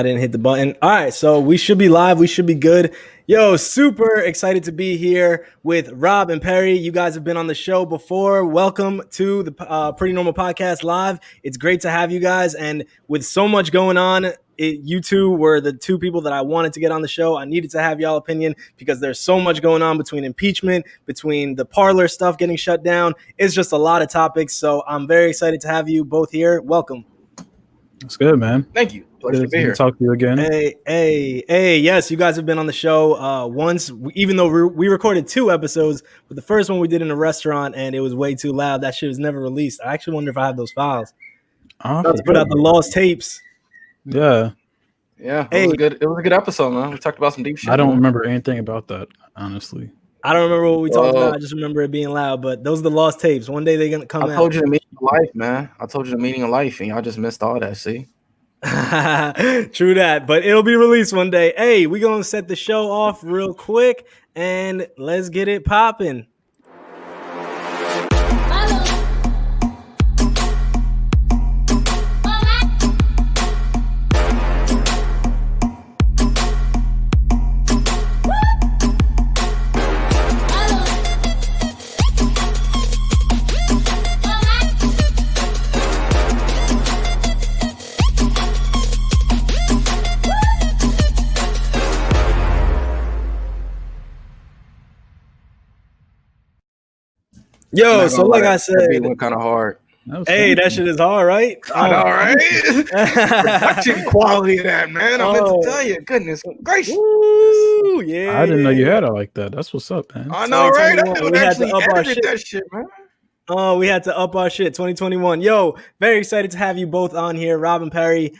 I didn't hit the button. All right, so we should be live. We should be good. Yo, super excited to be here with Rob and Perry. You guys have been on the show before. Welcome to the Pretty Normal Podcast Live. It's great to have you guys. And with so much going on, you two were the two people that I wanted to get on the show. I needed to have y'all opinion because there's so much going on between impeachment, between the Parler stuff getting shut down. It's just a lot of topics. So I'm very excited to have you both here. Welcome. That's good, man. Thank you. Pleasure to be here. Talk to you again. Hey. Yes, you guys have been on the show once, even though we recorded 2 episodes, but the first one we did in a restaurant and it was way too loud. That shit was never released. I actually wonder if I have those files. Let's put out the lost tapes. Yeah. Yeah, it was a good episode, man. We talked about some deep shit. I don't remember anything about that, honestly. I don't remember what we talked about. I just remember it being loud, but those are the lost tapes. One day they're going to come out. I told you the meaning of life, man. I told you the meaning of life, and y'all just missed all that, see? True that, but it'll be released one day. Hey, we're going to set the show off real quick, and let's get it popping. Yo, so like I said, it went kind of hard. That shit is hard, right? I know, right? Production quality of that, man. I meant to tell you. Goodness gracious. Ooh, yeah. I didn't know you had it like that. That's what's up, man. I know, right? We had to up our shit. That shit, man. Oh, we had to up our shit. 2021. Yo, very excited to have you both on here, Rob and Perry.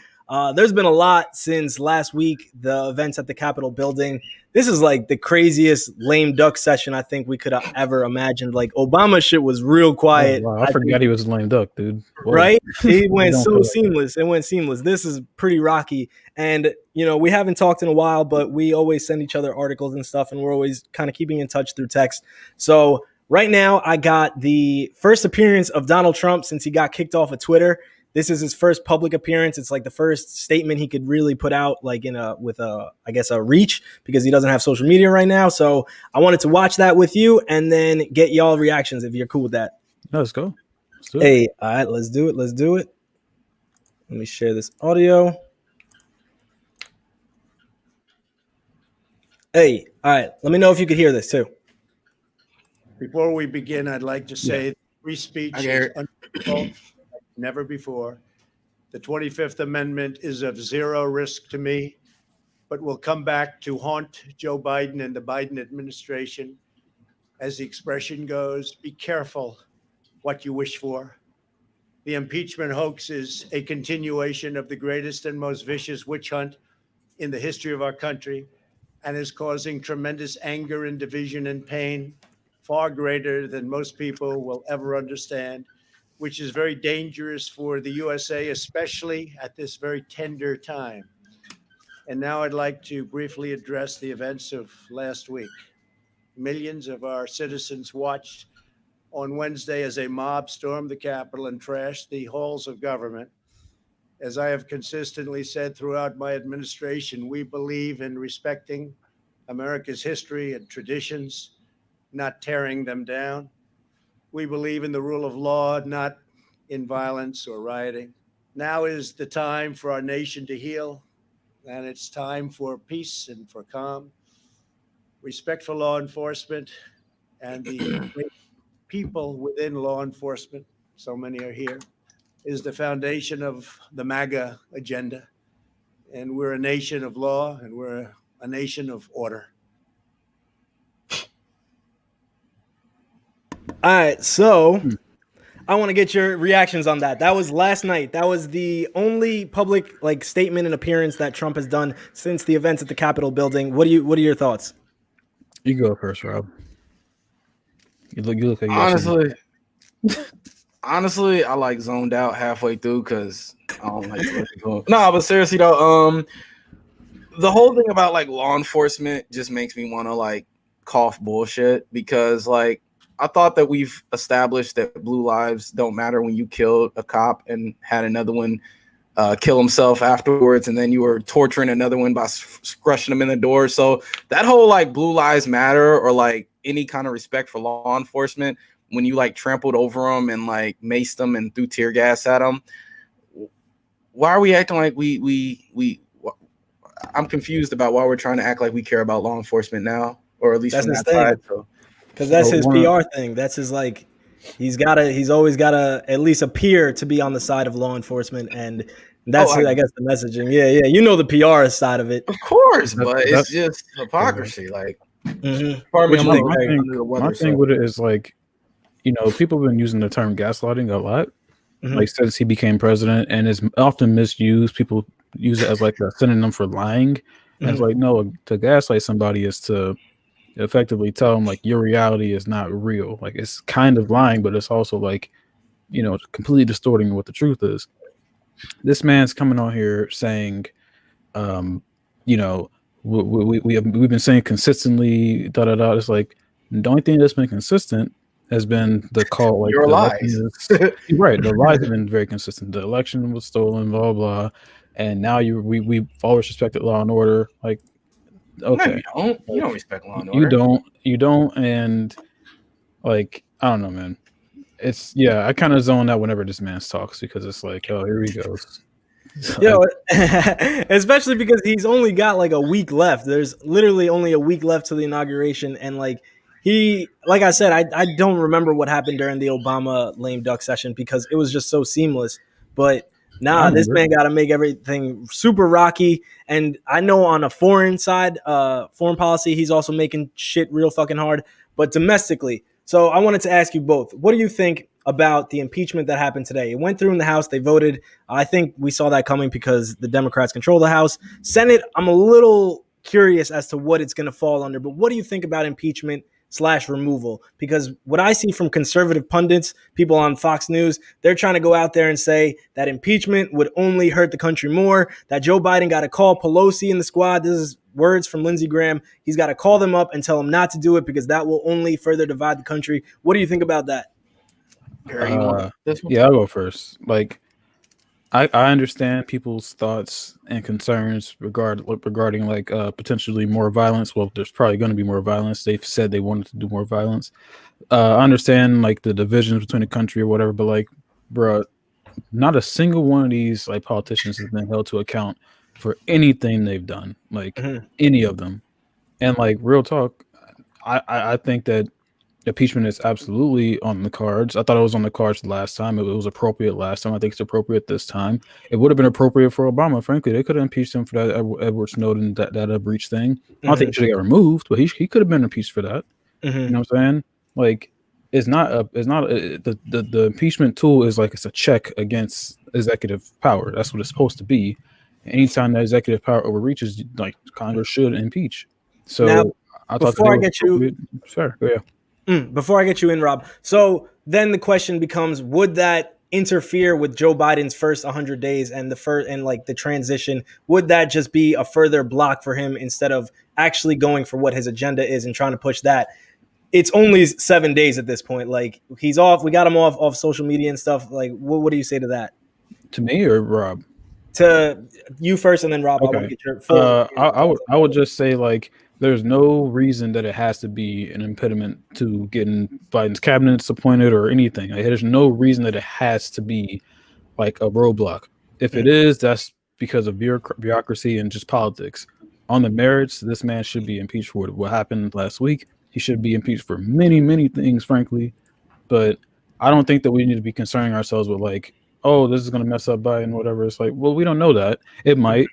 There's been a lot since last week, the events at the Capitol building. This is like the craziest lame duck session I think we could have ever imagined. Like Obama shit was real quiet. Oh, wow. I forgot he was lame duck, dude. Whoa. Right? It went so seamless. It went seamless. This is pretty rocky. And, we haven't talked in a while, but we always send each other articles and stuff, and we're always kind of keeping in touch through text. So right now I got the first appearance of Donald Trump since he got kicked off of Twitter. This is his first public appearance. It's like the first statement he could really put out, like with a reach, because he doesn't have social media right now. So I wanted to watch that with you and then get y'all reactions if you're cool with that. Let's go. Let's do it. Hey, all right, let's do it. Let me share this audio. Hey, all right. Let me know if you could hear this too. Before we begin, I'd like to say free speech is uncontrolled. Never before. The 25th Amendment is of zero risk to me, but will come back to haunt Joe Biden and the Biden administration. As the expression goes, be careful what you wish for. The impeachment hoax is a continuation of the greatest and most vicious witch hunt in the history of our country and is causing tremendous anger and division and pain, far greater than most people will ever understand, which is very dangerous for the USA, especially at this very tender time. And now I'd like to briefly address the events of last week. Millions of our citizens watched on Wednesday as a mob stormed the Capitol and trashed the halls of government. As I have consistently said throughout my administration, we believe in respecting America's history and traditions, not tearing them down. We believe in the rule of law, not in violence or rioting. Now is the time for our nation to heal, and it's time for peace and for calm. Respect for law enforcement and the people within law enforcement, so many are here, is the foundation of the MAGA agenda. And we're a nation of law, and we're a nation of order. All right, so I want to get your reactions on that. That was last night. That was the only public statement and appearance that Trump has done since the events at the Capitol building. What are your thoughts? You go first, Rob. You look like honestly, I zoned out halfway through because I don't like to. No, but seriously though, the whole thing about law enforcement just makes me want to cough bullshit because I thought that we've established that blue lives don't matter when you killed a cop and had another one kill himself afterwards, and then you were torturing another one by crushing him in the door. So that whole like Blue Lives Matter or like any kind of respect for law enforcement, when you like trampled over them and like maced them and threw tear gas at them, why are we acting like we I'm confused about why we're trying to act like we care about law enforcement now, or at least That's from his that side. thing. Because that's his PR thing. That's his like. He's always gotta at least appear to be on the side of law enforcement, and that's I guess the messaging. Yeah. You know the PR side of it, of course, but it's just hypocrisy. Like, pardon me, my thing with it is like, you know, people have been using the term gaslighting a lot, like since he became president, and it's often misused. People use it as like a synonym for lying. And it's like, no, to gaslight somebody is to effectively tell them like your reality is not real. Like it's kind of lying, but it's also like, you know, completely distorting what the truth is. This man's coming on here saying, you know, we've been saying consistently da da da. It's like the only thing that's been consistent has been the call. Like your lies. Right, the lies have been very consistent. The election was stolen, blah blah, and now we've always respected law and order. Like, okay, no, you don't respect law and order. You don't, and like I don't know, man. It's I kind of zone out whenever this man talks because it's like, oh, here he goes. Especially because he's only got like a week left. There's literally only a week left to the inauguration, and like I said, I don't remember what happened during the Obama lame duck session because it was just so seamless. But this man got to make everything super rocky. And I know on a foreign side, foreign policy, he's also making shit real fucking hard. But domestically, so I wanted to ask you both, what do you think about the impeachment that happened today? It went through in the House. They voted. I think we saw that coming because the Democrats control the House. Senate, I'm a little curious as to what it's going to fall under. But what do you think about impeachment / removal? Because what I see from conservative pundits, people on Fox News, they're trying to go out there and say that impeachment would only hurt the country more, that Joe Biden got to call Pelosi and the squad. This is words from Lindsey Graham. He's got to call them up and tell them not to do it because that will only further divide the country. What do you think about that? I'll go first. Like, I understand people's thoughts and concerns regarding like potentially more violence. Well, there's probably going to be more violence. They've said they wanted to do more violence. I understand like the divisions between the country or whatever, but like, bro, not a single one of these like politicians has been held to account for anything they've done, like any of them. And like real talk, I think that impeachment is absolutely on the cards. I thought it was on the cards last time. It was appropriate last time. I think it's appropriate this time. It would have been appropriate for Obama, frankly. They could have impeached him for that Edward Snowden, that breach thing. I don't think he should get removed, but he could have been impeached for that. You know what I'm saying? Like, the impeachment tool is like it's a check against executive power. That's what it's supposed to be. Anytime that executive power overreaches, like Congress should impeach. So now, I thought before I get you, sure, go ahead. Before I get you in, Rob. So then the question becomes: would that interfere with Joe Biden's first 100 days and the transition? Would that just be a further block for him instead of actually going for what his agenda is and trying to push that? It's only 7 days at this point. Like, he's off. We got him off social media and stuff. Like, what do you say to that? To me or Rob? To you first, and then Rob. Okay. I want to get your full. I would just say like, there's no reason that it has to be an impediment to getting Biden's cabinets appointed or anything. Like, there's no reason that it has to be like a roadblock. If it is, that's because of bureaucracy and just politics. On the merits, this man should be impeached for what happened last week. He should be impeached for many, many things, frankly. But I don't think that we need to be concerning ourselves with like, oh, this is going to mess up Biden, whatever. It's like, well, we don't know that. It might.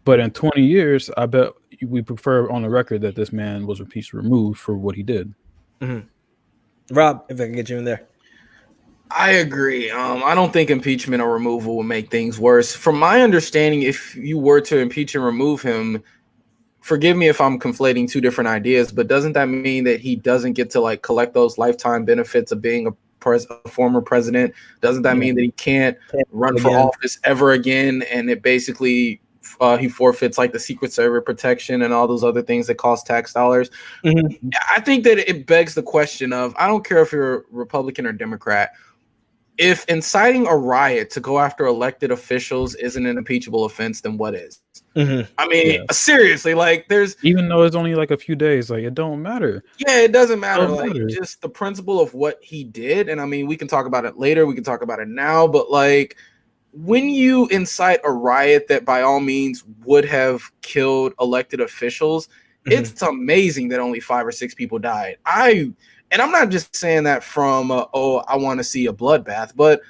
But in 20 years, I bet we prefer on the record that this man was impeached, removed for what he did. Rob, if I can get you in there. I agree. I don't think impeachment or removal will make things worse. From my understanding, if you were to impeach and remove him, forgive me if I'm conflating two different ideas, but doesn't that mean that he doesn't get to like collect those lifetime benefits of being a former president? Doesn't that mean that he can't run for office ever again? And it basically he forfeits like the Secret Service protection and all those other things that cost tax dollars. I think that it begs the question of, I don't care if you're Republican or Democrat, if inciting a riot to go after elected officials isn't an impeachable offense, then what is? Mm-hmm. I mean, seriously, like there's even though it's only like a few days, like it don't matter. Yeah, it doesn't matter. Like just the principle of what he did. And I mean, we can talk about it later. We can talk about it now. But like when you incite a riot that by all means would have killed elected officials, it's amazing that only 5 or 6 people died. And I'm not just saying that from, I want to see a bloodbath, but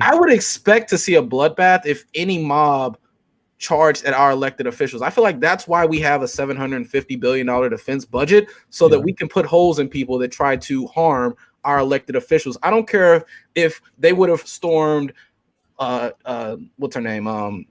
I would expect to see a bloodbath if any mob charged at our elected officials. I feel like that's why we have a $750 billion defense budget, so that we can put holes in people that try to harm our elected officials. I don't care if they would have stormed what's her name?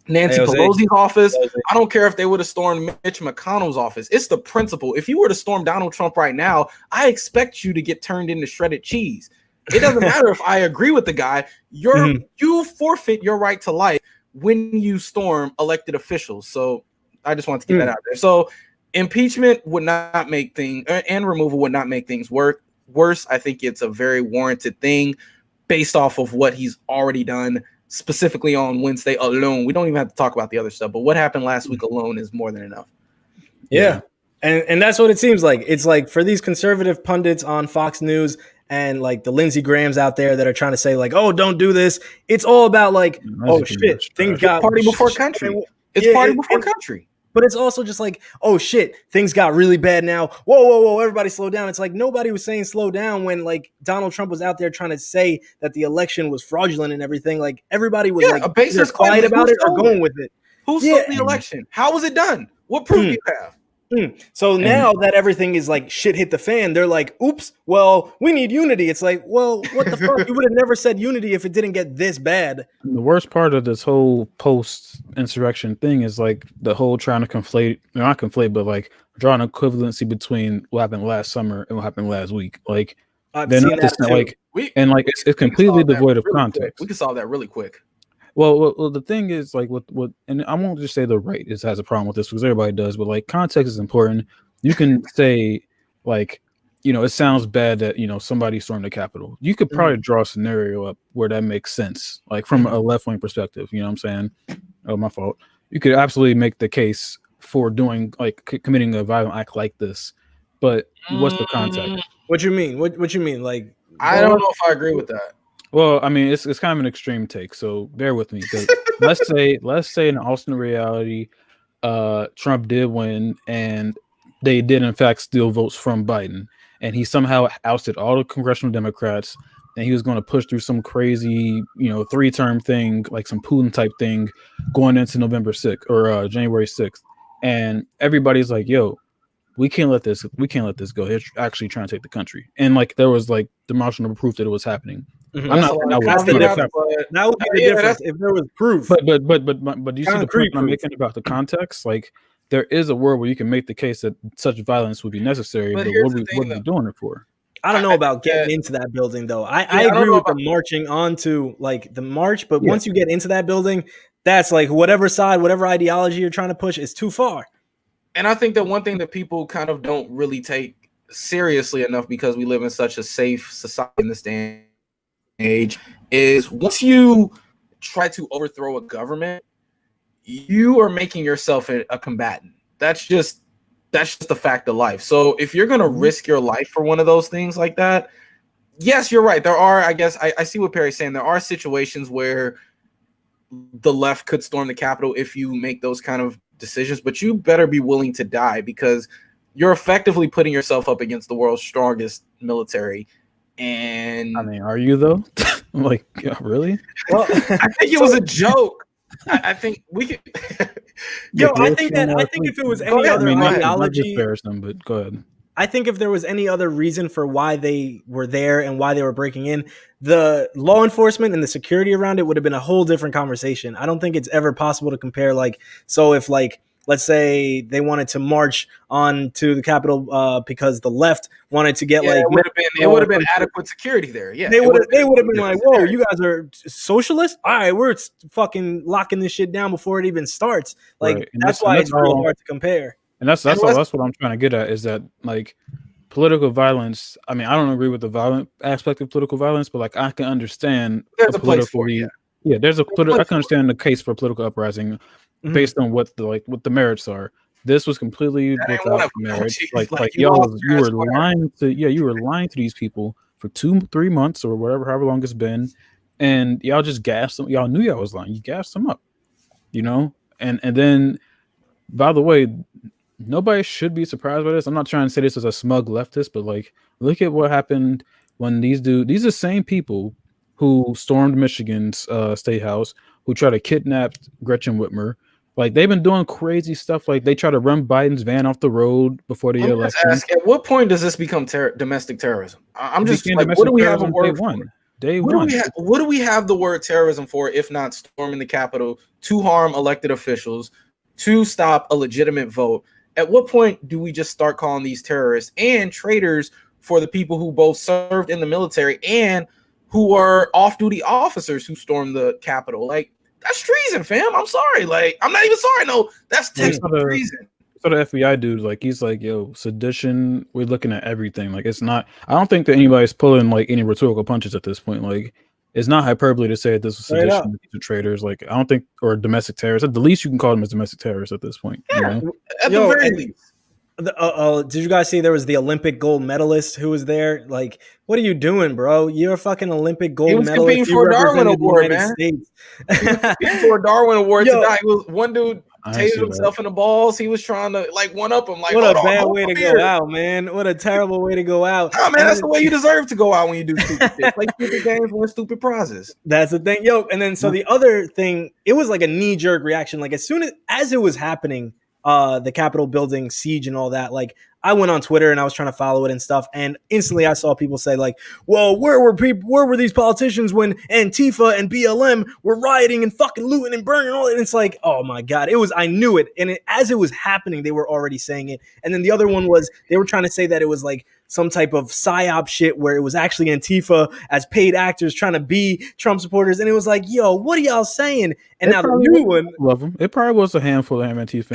Nancy Pelosi's office. I don't care if they would have stormed Mitch McConnell's office. It's the principle. If you were to storm Donald Trump right now, I expect you to get turned into shredded cheese. It doesn't matter if I agree with the guy. You forfeit your right to life when you storm elected officials. So I just want to get that out there. So impeachment would not make things, and removal would not make things worse. I think it's a very warranted thing based off of what he's already done, specifically on Wednesday alone. We don't even have to talk about the other stuff, but what happened last week alone is more than enough. Yeah. And that's what it seems like. It's like for these conservative pundits on Fox News and like the Lindsey Grahams out there that are trying to say like, oh, don't do this. It's all about like, oh shit, things got party before country. It's party before country. But it's also just like, oh shit, things got really bad now. Whoa, everybody slow down. It's like nobody was saying slow down when like Donald Trump was out there trying to say that the election was fraudulent and everything. Like everybody was like either quiet about it or going with it. Who stole the election? How was it done? What proof do you have? So now that everything is like shit hit the fan, they're like, oops, well, we need unity. It's like, well, what the fuck? You would have never said unity if it didn't get this bad. And the worst part of this whole post-insurrection thing is like the whole trying to not conflate, but like draw an equivalency between what happened last summer and what happened last week. Like they're not just like, it's completely devoid of context. We can solve that really quick. Well, the thing is, like, what, and I won't just say the right has a problem with this because everybody does, but like context is important. You can say, like, it sounds bad that somebody stormed the Capitol. You could probably draw a scenario up where that makes sense, like from a left wing perspective. You know what I'm saying? Oh, my fault. You could absolutely make the case for doing committing a violent act like this, but what's the context? What you mean? What you mean? Like, I don't know if I agree with that. Well, I mean, it's kind of an extreme take, so bear with me. let's say in alternate reality, Trump did win, and they did in fact steal votes from Biden, and he somehow ousted all the congressional Democrats, and he was going to push through some crazy, 3-term thing, like some Putin type thing, going into November 6th or January 6th, and everybody's like, "Yo, we can't let this go. They're actually trying to take the country," and like there was like demonstrable proof that it was happening. I'm not. That would be the difference if there was proof. But do you see the point I'm making about the context? Like there is a world where you can make the case that such violence would be necessary. But what are we doing it for? I don't know about getting into that building though. I agree with the marching onto like the march, but once you get into that building, that's like whatever side, whatever ideology you're trying to push is too far. And I think that one thing that people kind of don't really take seriously enough because we live in such a safe society in this day and age is once you try to overthrow a government, you are making yourself a combatant. That's just the fact of life. So if you're going to risk your life for one of those things like that, yes, you're right. There are, I guess, I see what Perry's saying. There are situations where the left could storm the Capitol if you make those kind of decisions, but you better be willing to die because you're effectively putting yourself up against the world's strongest military. And I mean, are you though? Like, yeah, really? Well, I think it was a joke. I think we could. I think if it was any other ideology, but go ahead. I think if there was any other reason for why they were there and why they were breaking in, the law enforcement and the security around it would have been a whole different conversation. I don't think it's ever possible to compare. Like, so if like, let's say they wanted to march on to the Capitol because the left wanted to get it would have been adequate security there. Yeah, they would have been like, whoa, you guys are socialists? All right, we're fucking locking this shit down before it even starts. Like that's why it's really hard to compare. And that's what I'm trying to get at is that like political violence. I mean, I don't agree with the violent aspect of political violence, but like I can understand there's a place for it. Yeah, there's a I can understand the case for a political uprising based on what the merits are. This was completely without merit. Like you were lying to these people for 2-3 months or whatever, however long it's been, and y'all just gassed them. Y'all knew y'all was lying. You gassed them up, you know. And then, by the way, nobody should be surprised by this. I'm not trying to say this as a smug leftist, but like, look at what happened when these are the same people who stormed Michigan's state house, who tried to kidnap Gretchen Whitmer. Like, they've been doing crazy stuff. Like, they try to run Biden's van off the road before the election. Ask, at what point does this become domestic terrorism? I'm just like, what do we have a word for? Day one. What do we have the word terrorism for, if not storming the Capitol to harm elected officials, to stop a legitimate vote? At what point do we just start calling these terrorists and traitors for the people who both served in the military and who are off-duty officers who stormed the Capitol? Like, that's treason, fam. I'm sorry. Like, I'm not even sorry. No, that's textbook treason. So the FBI dude, like, he's like, yo, sedition, we're looking at everything. Like, it's not, I don't think that anybody's pulling like any rhetorical punches at this point. Like, it's not hyperbole to say that this was sedition to traitors. Like, I don't think, or domestic terrorists. At the least, you can call them as domestic terrorists at this point. Yeah, you know? At the very least. Did you guys see there was the Olympic gold medalist who was there? Like, what are you doing, bro? You're a fucking Olympic gold medalist. He was competing for a Darwin Award, man. Competing for a Darwin Award tonight. It was one dude tasered himself in the balls. He was trying to like one up him. Like, what a bad way to go out, man. What a terrible way to go out. Nah, man, that's the way you deserve to go out when you do stupid shit. Play stupid games, win stupid prizes. That's the thing, yo. And then so the other thing, it was like a knee-jerk reaction. Like, as soon as it was happening, the Capitol building siege and all that, like, I went on Twitter and I was trying to follow it and stuff, and instantly I saw people say like, well, where were these politicians when Antifa and BLM were rioting and fucking looting and burning and all that? And it's like, oh my God, I knew it. And as it was happening, they were already saying it. And then the other one was, they were trying to say that it was like some type of psyop shit where it was actually Antifa as paid actors trying to be Trump supporters. And it was like, yo, what are y'all saying? And now the new one, love them. It probably was a handful of Antifa.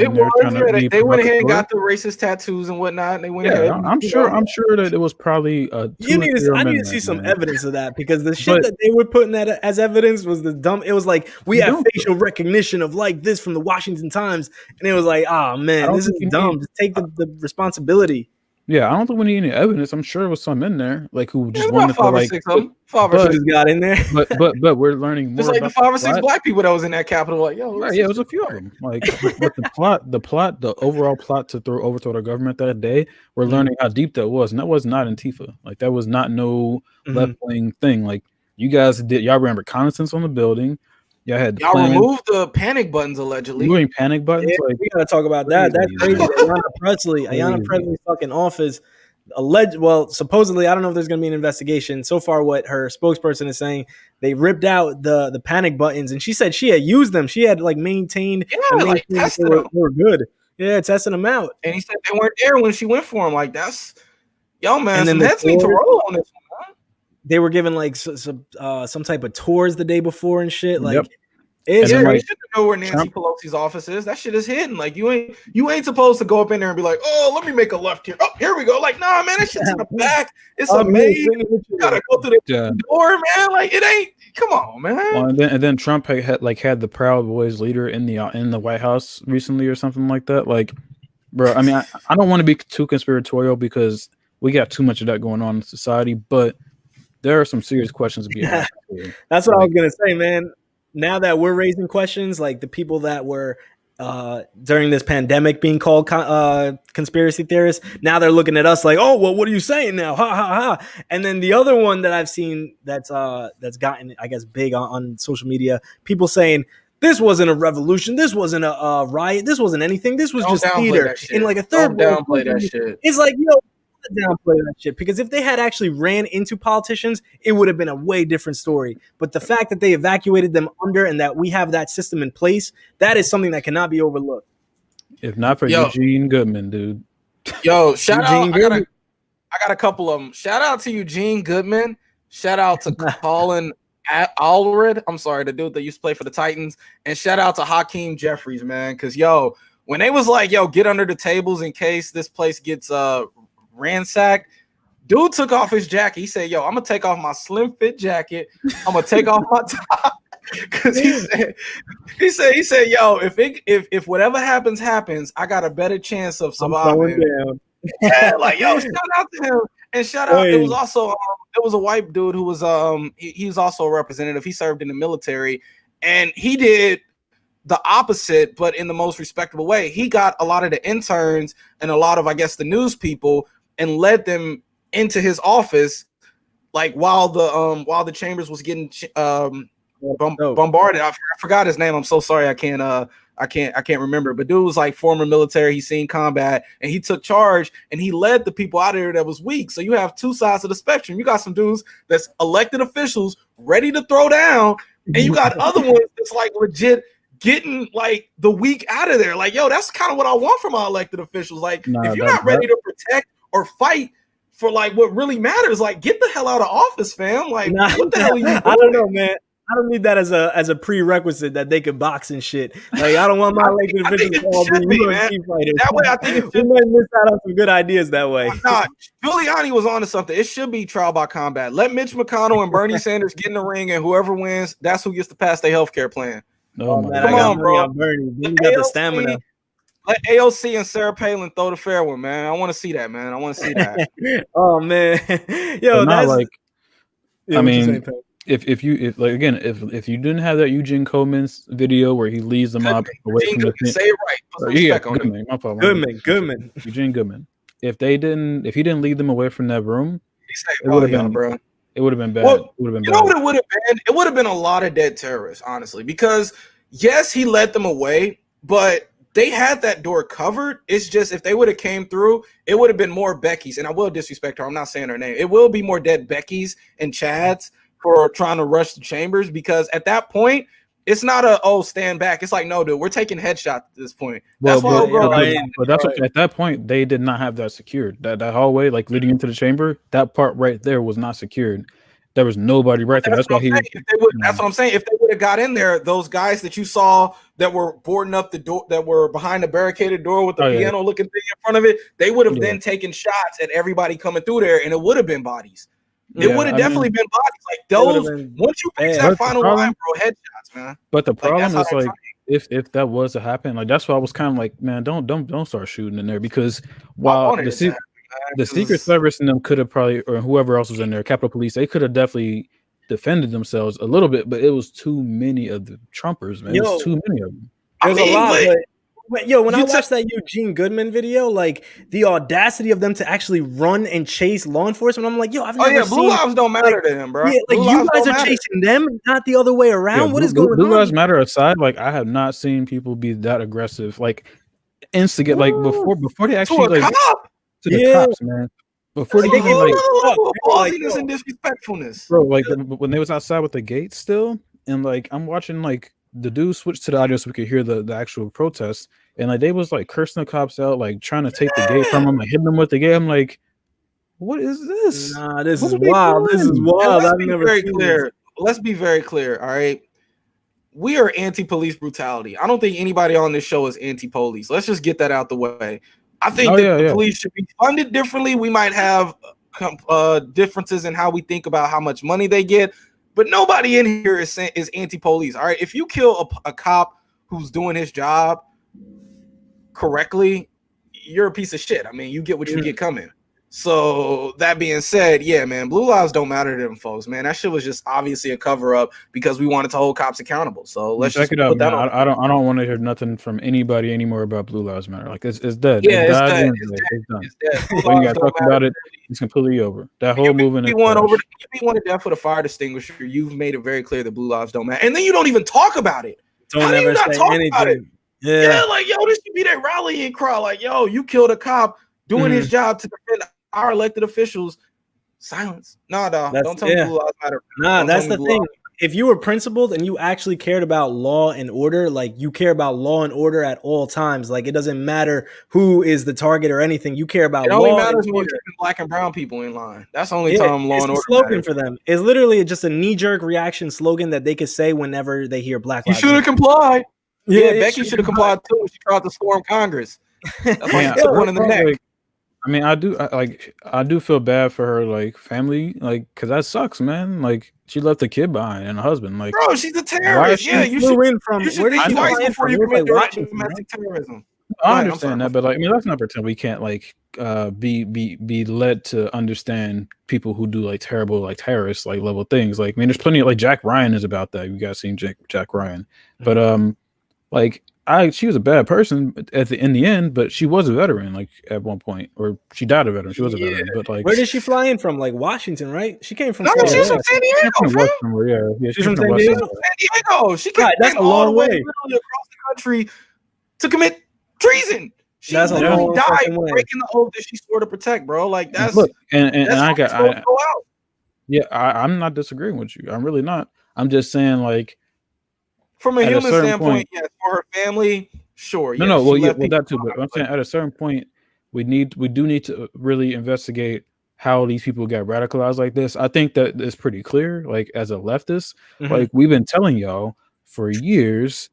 They went ahead and got the racist tattoos and whatnot. They went ahead. I'm sure that it was probably I need to see some evidence of that, because the shit that they were putting that as evidence was the dumb. It was like, we have facial recognition of like this from the Washington Times, and it was like, oh man, this is dumb. Just take the responsibility. Yeah, I don't think we need any evidence. I'm sure there was some in there, like, who just wanted to like five or six got in there. But we're learning more. Just like the 5 or 6 black people that was in that Capitol. Like, yo, right, yeah, it was a few of them. Like, but the overall plot to overthrow the government that day, we're learning how deep that was, and that was not Antifa. Like, that was not no left wing thing. Like, y'all ran reconnaissance on the building. Y'all removed the panic buttons allegedly. Doing panic buttons? Yeah, we gotta talk about that. That's crazy. Ayanna Presley's fucking office well, supposedly, I don't know if there's gonna be an investigation. So far, what her spokesperson is saying, they ripped out the panic buttons, and she said she had used them. She had like maintained, like tested them. They were good. Yeah, testing them out. And he said they weren't there when she went for him. Like, that's man. And then heads need to roll on this one, man. They were given like some type of tours the day before and shit. Like, you should know where Nancy Pelosi's office is. That shit is hidden. Like, you ain't supposed to go up in there and be like, oh, let me make a left here. Oh, here we go. Like, nah, man, that shit's in the back. It's amazing. You gotta go through the door, man. Like, it ain't. Come on, man. Well, and then Trump had the Proud Boys leader in the White House recently or something like that. Like, bro, I mean, I don't want to be too conspiratorial because we got too much of that going on in society, but there are some serious questions to be asked. That's what I was gonna say, man. Now that we're raising questions, like the people that were during this pandemic being called conspiracy theorists, now they're looking at us like, oh, well, what are you saying now? Ha ha ha. And then the other one that I've seen that's gotten, I guess, big on social media, people saying, this wasn't a revolution. This wasn't a riot. This wasn't anything. This was just theater. In like a third world country. That shit. It's like, downplay that shit, because if they had actually ran into politicians, it would have been a way different story. But the fact that they evacuated them under, and that we have that system in place, that is something that cannot be overlooked. If not for Eugene Goodman, dude. Yo, shout out. I got a couple of them. Shout out to Eugene Goodman. Shout out to Colin Allred. I'm sorry, the dude that used to play for the Titans. And shout out to Hakeem Jeffries, man. Because, when they was like, get under the tables in case this place gets ransacked. Dude took off his jacket. He said, "Yo, I'm gonna take off my slim fit jacket. I'm gonna take off my top." Because he said, "Yo, if whatever happens, I got a better chance of surviving." Yeah, like yo, shout out to him and shout out. It was also it was a white dude who was he's also a representative. He served in the military, and he did the opposite, but in the most respectable way. He got a lot of the interns and a lot of, I guess, the news people and led them into his office, like while the Chambers was getting bombarded. I forgot his name. I'm so sorry. I can't remember. But dude was like former military. He's seen combat, and he took charge and he led the people out of there that was weak. So you have two sides of the spectrum. You got some dudes that's elected officials ready to throw down, and you got other ones that's like legit getting like the weak out of there. Like, yo, that's kind of what I want from our elected officials. Like, if you're not ready to protect or fight for like what really matters, like get the hell out of office, fam. Like, what the hell are you doing? I don't know, man. I don't need that as a prerequisite that they could box and shit. Like, I don't want my elected officials to all be UFC fighters. That way, I think we might miss out on some good ideas that way. Nah, Giuliani was onto something. It should be trial by combat. Let Mitch McConnell and Bernie Sanders get in the ring, and whoever wins, that's who gets to pass their healthcare plan. Oh man, come on, bro. Bernie. You got the stamina. Let AOC and Sarah Palin throw the fair one, man. I want to see that, man. I want to see that. Oh man, yo, that's like. I mean, if you didn't have that Eugene Coleman's video where he leads them up away from the thing, say it right. Yeah, Goodman, my fault. Goodman, Eugene Goodman. If he didn't lead them away from that room, it would have been, bro. It would have been bad. Well, you know what it would have been? It would have been a lot of dead terrorists, honestly, because yes, he led them away, but they had that door covered. It's just if they would have came through, it would have been more Beckys, and I will disrespect her. I'm not saying her name. It will be more dead Beckys and Chads for trying to rush the Chambers, because at that point, it's not stand back. It's like, no, dude, we're taking headshots at this point. That's why at that point they did not have that secured. That hallway, like leading into the chamber, that part right there was not secured. There was nobody right there. That's why he. That's what I'm saying. If they would have got in there, those guys that you saw that were boarding up the door, that were behind the barricaded door with the piano looking thing in front of it, they would have then taken shots at everybody coming through there, and it would have been bodies. It would have definitely been bodies. Like those, once you reach that final line, bro, headshots, man. But the problem is like if that was to happen, like that's why I was kind of like, man, don't start shooting in there, because while the Secret Service and them could have probably, or whoever else was in there, Capitol Police, they could have definitely defended themselves a little bit, but it was too many of the Trumpers, man. It was too many of them. There's a lot, but when I watched that Eugene Goodman video, like the audacity of them to actually run and chase law enforcement, I'm like, yo, I've never seen. Blue lives don't matter to him, bro. Yeah, like you guys are chasing them, not the other way around. What is going on? Blue lives matter aside, like I have not seen people be that aggressive, like instigate, like before they actually like to the cops, man. Before they even like and disrespectfulness, bro. Like when they was outside with the gates still, and like I'm watching like the dude switch to the audio so we could hear the actual protest, and like they was like cursing the cops out, like trying to take the gate from them, like hitting them with the gate. I'm like, what is this? Nah, this is wild. This is wild. I've never seen this. Let's be very clear. All right, we are anti-police brutality. I don't think anybody on this show is anti-police. Let's just get that out the way. I think the police should be funded differently. We might have differences in how we think about how much money they get, but nobody in here is anti-police. All right, if you kill a cop who's doing his job correctly, you're a piece of shit. I mean, you get what you get coming. So that being said, yeah, man, blue lives don't matter to them folks, man. That shit was just obviously a cover up because we wanted to hold cops accountable. So let's check it out, man. I don't want to hear nothing from anybody anymore about blue lives matter. Like it's dead. Yeah, it's dead. When you got to talk about it, it's completely over. That whole movement. If you want to death with a fire extinguisher, you've made it very clear that blue lives don't matter, and then you don't even talk about it. How do you not talk about it? Yeah, like yo, this should be that rallying cry. Like yo, you killed a cop doing his job to defend our elected officials. Silence. Don't tell me blue lives matter. Nah, that's the thing. If you were principled and you actually cared about law and order, like you care about law and order at all times, like it doesn't matter who is the target or anything. You care about law. It only matters when you're keeping black and brown people in line. That's the only time law and order. Slogan matters for them. It's literally just a knee-jerk reaction slogan that they could say whenever they hear black lives. You should have complied. Yeah, Becky should have complied too when she tried to storm Congress. That's why she took one in the neck. I mean, I do feel bad for her, like, family, like, because that sucks, man. Like, she left a kid behind and a husband. Like, bro, she's a terrorist. Yeah, you should Where did she think twice fly in before from? you It was commit like Washington, domestic terrorism. I understand that, but like, I mean, let's not pretend we can't like be led to understand people who do like terrible, like terrorist like level things. Like, I mean, there's plenty of like Jack Ryan is about that. You guys seen Jack Ryan, but like she was a bad person in the end, but she was a veteran like at one point, or she died a veteran. She was a veteran, but like, where did she fly in from? Like Washington, right? She came from. No, she's from San Diego. Yeah, she's from San Diego. San Diego. She came that's a all long the way way literally across the country to commit treason. She that's literally died breaking the oath that she swore to protect, bro. Like that's look, and that's yeah, I'm not disagreeing with you. I'm really not. I'm just saying, like, from a human standpoint, yes, for her family, sure. No, well, yeah, well, that too. But I'm saying at a certain point, we do need to really investigate how these people got radicalized like this. I think that it's pretty clear. Like, as a leftist, like we've been telling y'all for years,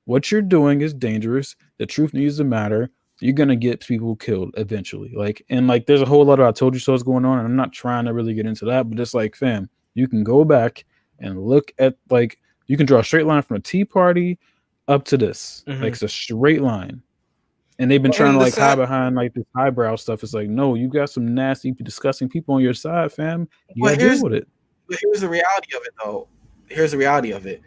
what you're doing is dangerous. The truth needs to matter. You're gonna get people killed eventually. Like, and like, there's a whole lot of I told you so's going on, and I'm not trying to really get into that, but it's like, fam, you can go back and look at, like, you can draw a straight line from the Tea Party up to this. Like, it's a straight line. And they've been trying to like hide behind like this highbrow stuff. It's like, no, you got some nasty, disgusting people on your side, fam. You gotta deal with it. But here's the reality of it, though. Here's the reality of it.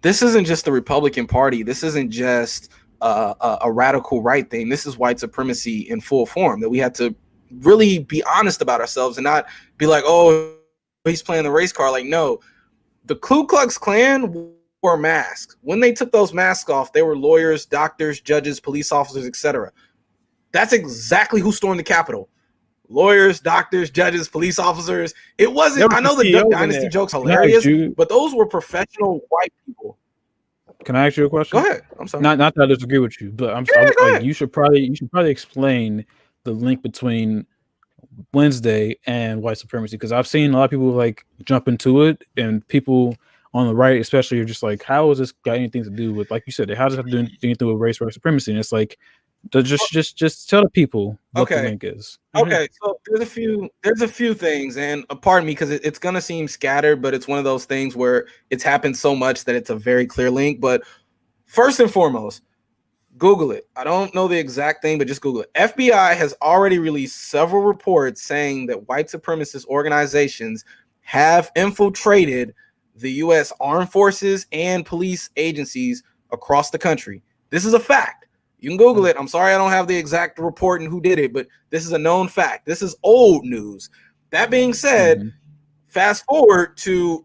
This isn't just the Republican Party. This isn't just a radical right thing. This is white supremacy in full form, that we have to really be honest about ourselves and not be like, oh, he's playing the race card. Like, no, the Ku Klux Klan wore masks. When they took those masks off, they were lawyers, doctors, judges, police officers, etc. That's exactly who stormed the Capitol. Lawyers, doctors, judges, police officers. It wasn't. I know the Duck Dynasty joke's hilarious, but those were professional white people. Can I ask you a question? Go ahead. I'm sorry. Not that I disagree with you, but I'm like, you should probably explain the link between Wednesday and white supremacy, because I've seen a lot of people like jump into it, and people on the right especially are just like, how has this got anything to do with, like you said, how does it have to do anything with race, white supremacy? And it's like, just tell the people what the link is. Okay, so there's a few things, and pardon me because it's gonna seem scattered, but it's one of those things where it's happened so much that it's a very clear link. But first and foremost, Google it. I don't know the exact thing, but just Google it. FBI has already released several reports saying that white supremacist organizations have infiltrated the U.S. armed forces and police agencies across the country. This is a fact. You can Google it. I'm sorry I don't have the exact report and who did it, but this is a known fact. This is old news. That being said, fast forward to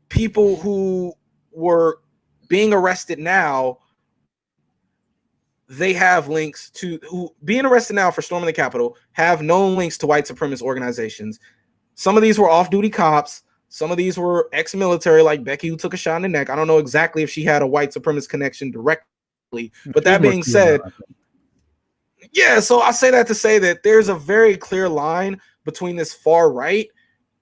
people who were being arrested now. They have links to who being arrested now for storming the Capitol have known links to white supremacist organizations. Some of these were off-duty cops. Some of these were ex-military, like Becky, who took a shot in the neck. I don't know exactly if she had a white supremacist connection directly, but that being said, yeah, so I say that to say that there's a very clear line between this far right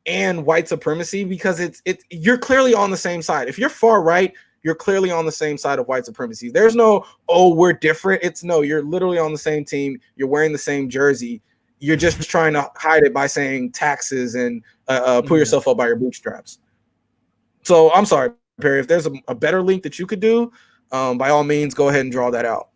and white supremacy, because you're clearly on the same side. If you're far right, you're clearly on the same side of white supremacy. There's no, oh, we're different. It's no, you're literally on the same team. You're wearing the same jersey. You're just trying to hide it by saying taxes and pull yourself up by your bootstraps. So I'm sorry, Perry, if there's a better link that you could do, by all means, go ahead and draw that out.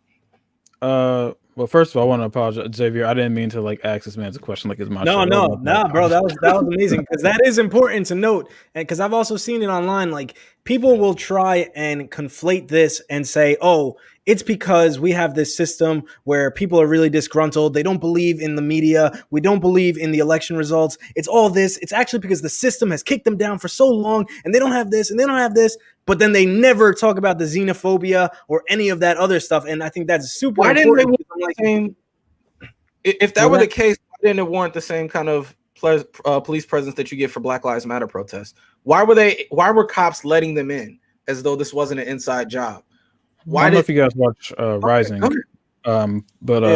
Well, first of all, I want to apologize, Xavier. I didn't mean to like ask this man a question like it's my show. No, bro. That was amazing, because that is important to note, and because I've also seen it online. Like, people will try and conflate this and say, "Oh, it's because we have this system where people are really disgruntled. They don't believe in the media. We don't believe in the election results. It's all this. It's actually because the system has kicked them down for so long, and they don't have this, and they don't have this." But then they never talk about the xenophobia or any of that other stuff. And I think that's super important. If that were the case, why didn't it warrant the same kind of police presence that you get for Black Lives Matter protests? Why were cops letting them in as though this wasn't an inside job? I don't know if you guys watch Rising. Okay.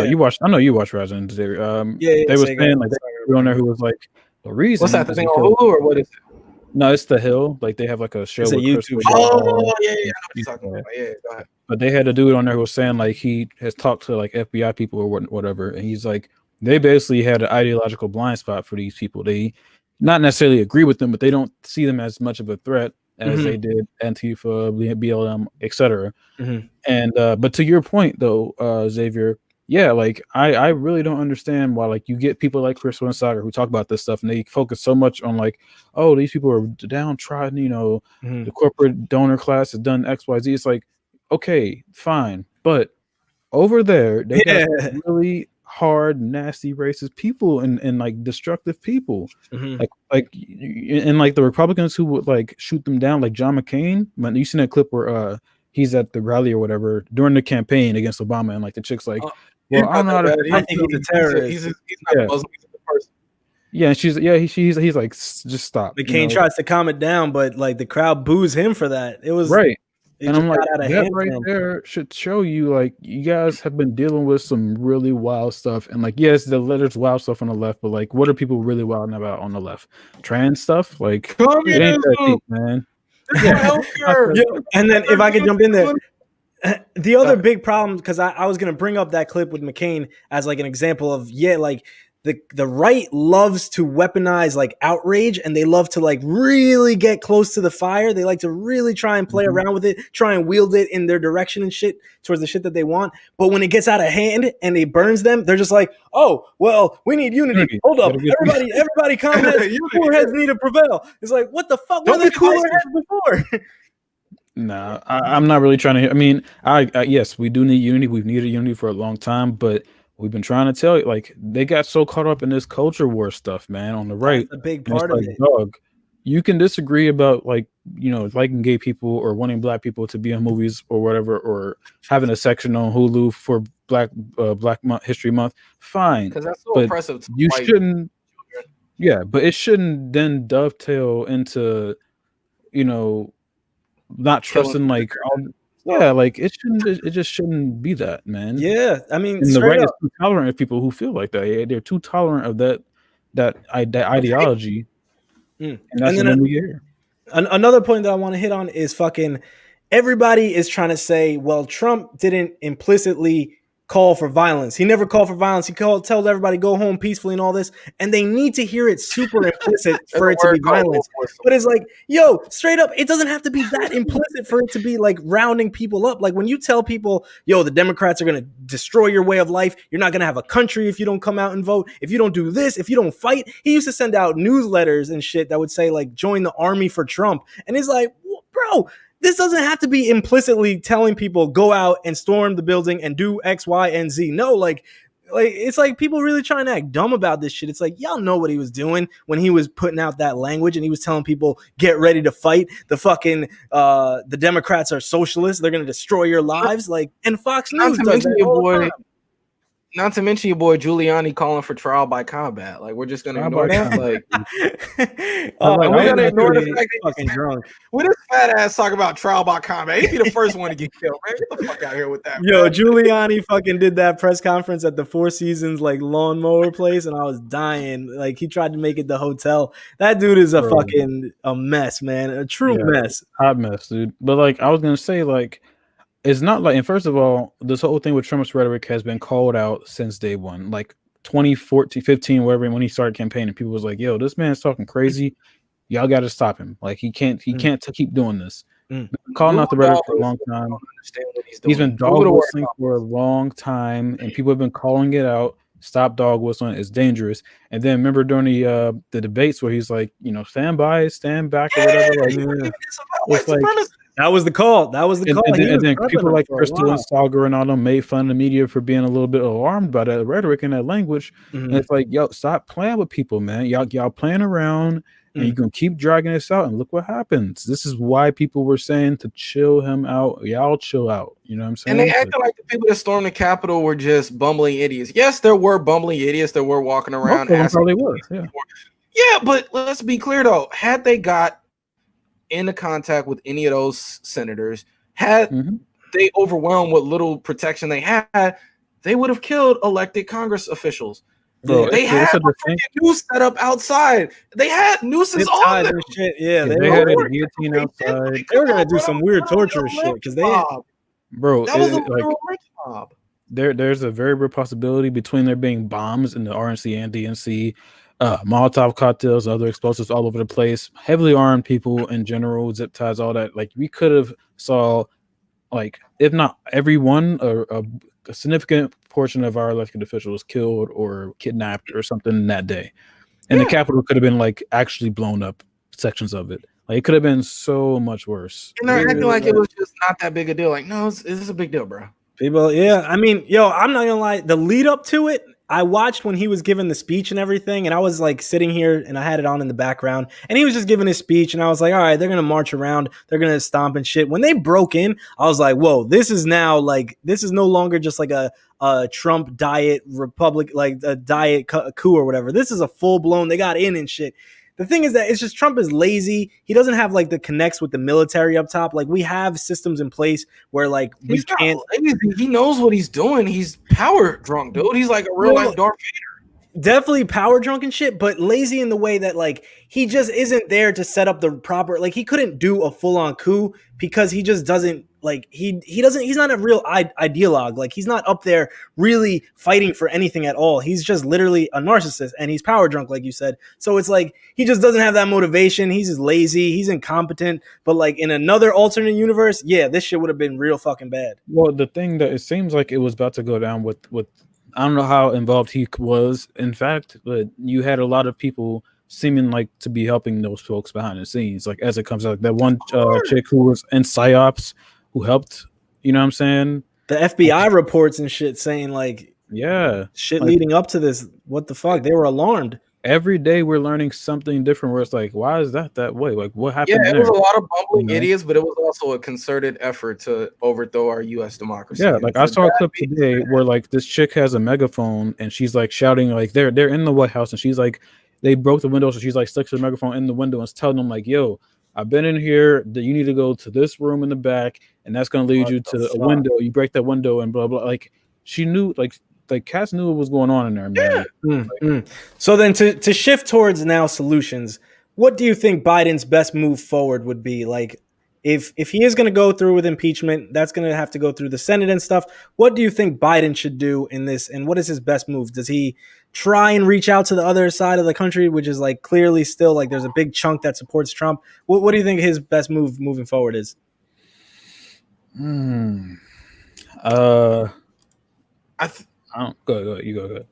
You watched. I know you watched Rising. They were saying like on there who was like, the reason. What's that, the thing on Hulu, or what is it? No, it's The Hill. Like, they have like a show. It's a YouTube show. Oh, yeah. I know what you're talking about. Yeah, go ahead. But they had a dude on there who was saying like he has talked to like FBI people or whatever, and he's like, they basically had an ideological blind spot for these people. They not necessarily agree with them, but they don't see them as much of a threat as they did Antifa, BLM, etc. And but to your point though, Xavier, yeah, like I really don't understand why like you get people like Chris Winsager who talk about this stuff and they focus so much on like, oh, these people are downtrodden, you know, the corporate donor class has done XYZ. It's like, okay, fine, but over there they got some really hard, nasty, racist people and like destructive people, like and like the Republicans who would like shoot them down, like John McCain. Man, you seen that clip where he's at the rally or whatever during the campaign against Obama, and like the chick's like, well, I don't know how to. I think he's a terrorist. He's not a Muslim. He's a person. Yeah, and he's like, just stop. McCain tries to calm it down, but like the crowd boos him for that. It was right. And I'm like, that right there should show you like you guys have been dealing with some really wild stuff. And like, yes, there's wild stuff on the left, but like, what are people really wilding about on the left? Trans stuff, like, it ain't that deep, man. And then if I could jump in there, the other big problem, because I was going to bring up that clip with McCain as like an example of, like the right loves to weaponize like outrage, and they love to like really get close to the fire. They like to really try and play around with it, try and wield it in their direction and shit towards the shit that they want. But when it gets out of hand and it burns them, they're just like, oh, well, we need unity. Hold up. Everybody calm down. Cooler heads need to prevail. It's like, what the fuck were the cooler heads before? Nah, I'm not really trying to. I mean, yes, we do need unity. We've needed unity for a long time, but we've been trying to tell you, like, they got so caught up in this culture war stuff, man, on the right. That's a big part of it. Dog, you can disagree about, like, you know, liking gay people or wanting black people to be in movies or whatever, or having a section on Hulu for Black History Month. Fine, because that's so but oppressive. You shouldn't. Yeah, but it shouldn't then dovetail into, you know, not trusting like like it just shouldn't be that, man. Yeah, I mean, and the right is too tolerant of people who feel like that. Yeah, they're too tolerant of that ideology, and that's when we get here. Another point that I want to hit on is fucking everybody is trying to say, well, Trump didn't implicitly call for violence. He never called for violence. He tells everybody go home peacefully and all this, and they need to hear it super implicit for it to be violence. But it's like, yo, straight up, it doesn't have to be that implicit for it to be like rounding people up. Like when you tell people, yo, the Democrats are going to destroy your way of life. You're not going to have a country if you don't come out and vote. If you don't do this, if you don't fight. He used to send out newsletters and shit that would say like, join the army for Trump. And it's like, bro, this doesn't have to be implicitly telling people go out and storm the building and do X, Y, and Z. No, like it's like people really trying to act dumb about this shit. It's like, y'all know what he was doing when he was putting out that language and he was telling people get ready to fight. The fucking the Democrats are socialists. They're gonna destroy your lives. Like, and Fox News does that all the time. Not to mention your boy Giuliani calling for trial by combat. Like, we're just gonna ignore that. Like, we're gonna ignore the fact that fucking drunk. When this fat ass talk about trial by combat, he'd be the first one to get killed, man. Get the fuck out of here with that. Yo, man. Giuliani fucking did that press conference at the Four Seasons like lawnmower place, and I was dying. Like, he tried to make it the hotel. That dude is a fucking mess, man. A true mess. Hot mess, dude. But like, I was gonna say, like, it's not like, and first of all, this whole thing with Trump's rhetoric has been called out since day one, like 2014, 15, wherever, when he started campaigning. People was like, yo, this man's talking crazy. Y'all got to stop him. Like, he can't keep doing this. Calling out the rhetoric for a long time. He's been dog whistling for a long time, and people have been calling it out. Stop dog whistling. It's dangerous. And then remember during the debates where he's like, you know, stand by, stand back, or whatever. Like, it's like, that was the call. That was the call. And then people like Crystal and Stalger and all them made fun of the media for being a little bit alarmed by that rhetoric and that language. And it's like, yo, stop playing with people, man. Y'all playing around, and you're gonna keep dragging this out, and look what happens. This is why people were saying to chill him out. Y'all chill out. You know what I'm saying? And they acted like the people that stormed the Capitol were just bumbling idiots. Yes, there were bumbling idiots that were walking around. Probably was. Yeah, but let's be clear though. Had they got into contact with any of those senators, had they overwhelmed what little protection they had, they would have killed elected Congress officials. Bro, they had a noose set up outside. They had nooses on them. Shit. Yeah, they had a guillotine outside. They were gonna do some weird torture shit because they, that was a real job. there's a very real possibility between there being bombs in the RNC and DNC, Molotov cocktails, other explosives all over the place, heavily armed people in general, zip ties, all that. Like we could have saw, like if not everyone, a significant portion of our elected officials killed or kidnapped or something that day, and the Capitol could have been like actually blown up, sections of it. Like it could have been so much worse. And they're acting like it was just not that big a deal. Like, no, this is a big deal, bro. People, yeah. I mean, I'm not gonna lie. The lead up to it, I watched when he was giving the speech and everything, and I was like sitting here and I had it on in the background, and he was just giving his speech, and I was like, all right, they're gonna march around, they're gonna stomp and shit. When they broke in, I was like, whoa, this is now like this is no longer just like a Trump diet republic, like a diet coup or whatever. This is a full blown. They got in and shit. The thing is that it's just Trump is lazy. He doesn't have like the connects with the military up top. Like we have systems in place where like we can't. Lazy. He knows what he's doing. He's power drunk, dude. He's like a real life Darth Vader. Definitely power drunk and shit, but lazy in the way that like he just isn't there to set up the proper. Like he couldn't do a full on coup because he just doesn't like he doesn't. He's not a real ideologue. Like he's not up there really fighting for anything at all. He's just literally a narcissist and he's power drunk, like you said. So it's like he just doesn't have that motivation. He's just lazy. He's incompetent. But like in another alternate universe, yeah, this shit would have been real fucking bad. Well, the thing that it seems like it was about to go down with I don't know how involved he was, in fact, but you had a lot of people seeming like to be helping those folks behind the scenes. Like as it comes out, that one chick who was in PsyOps who helped, you know what I'm saying? The FBI reports and shit saying like, shit like, leading up to this. What the fuck? They were alarmed. Every day we're learning something different where it's like, why is that way? Like what happened? Yeah, it was a lot of bumbling idiots, but it was also a concerted effort to overthrow our U.S. democracy. Yeah, like I saw a clip today where like this chick has a megaphone and she's like shouting, like they're in the White House and she's like, they broke the window, so she's like sticks her megaphone in the window and is telling them like, yo, I've been in here, you need to go to this room in the back and that's gonna lead you to a window. You break that window and blah blah. Like she knew, like Cass knew what was going on in there, man. So then to shift towards now solutions, what do you think Biden's best move forward would be? Like if he is going to go through with impeachment, that's going to have to go through the Senate and stuff. What do you think Biden should do in this? And what is his best move? Does he try and reach out to the other side of the country, which is like clearly still like there's a big chunk that supports Trump? What do you think his best move moving forward is? Go ahead. You go ahead.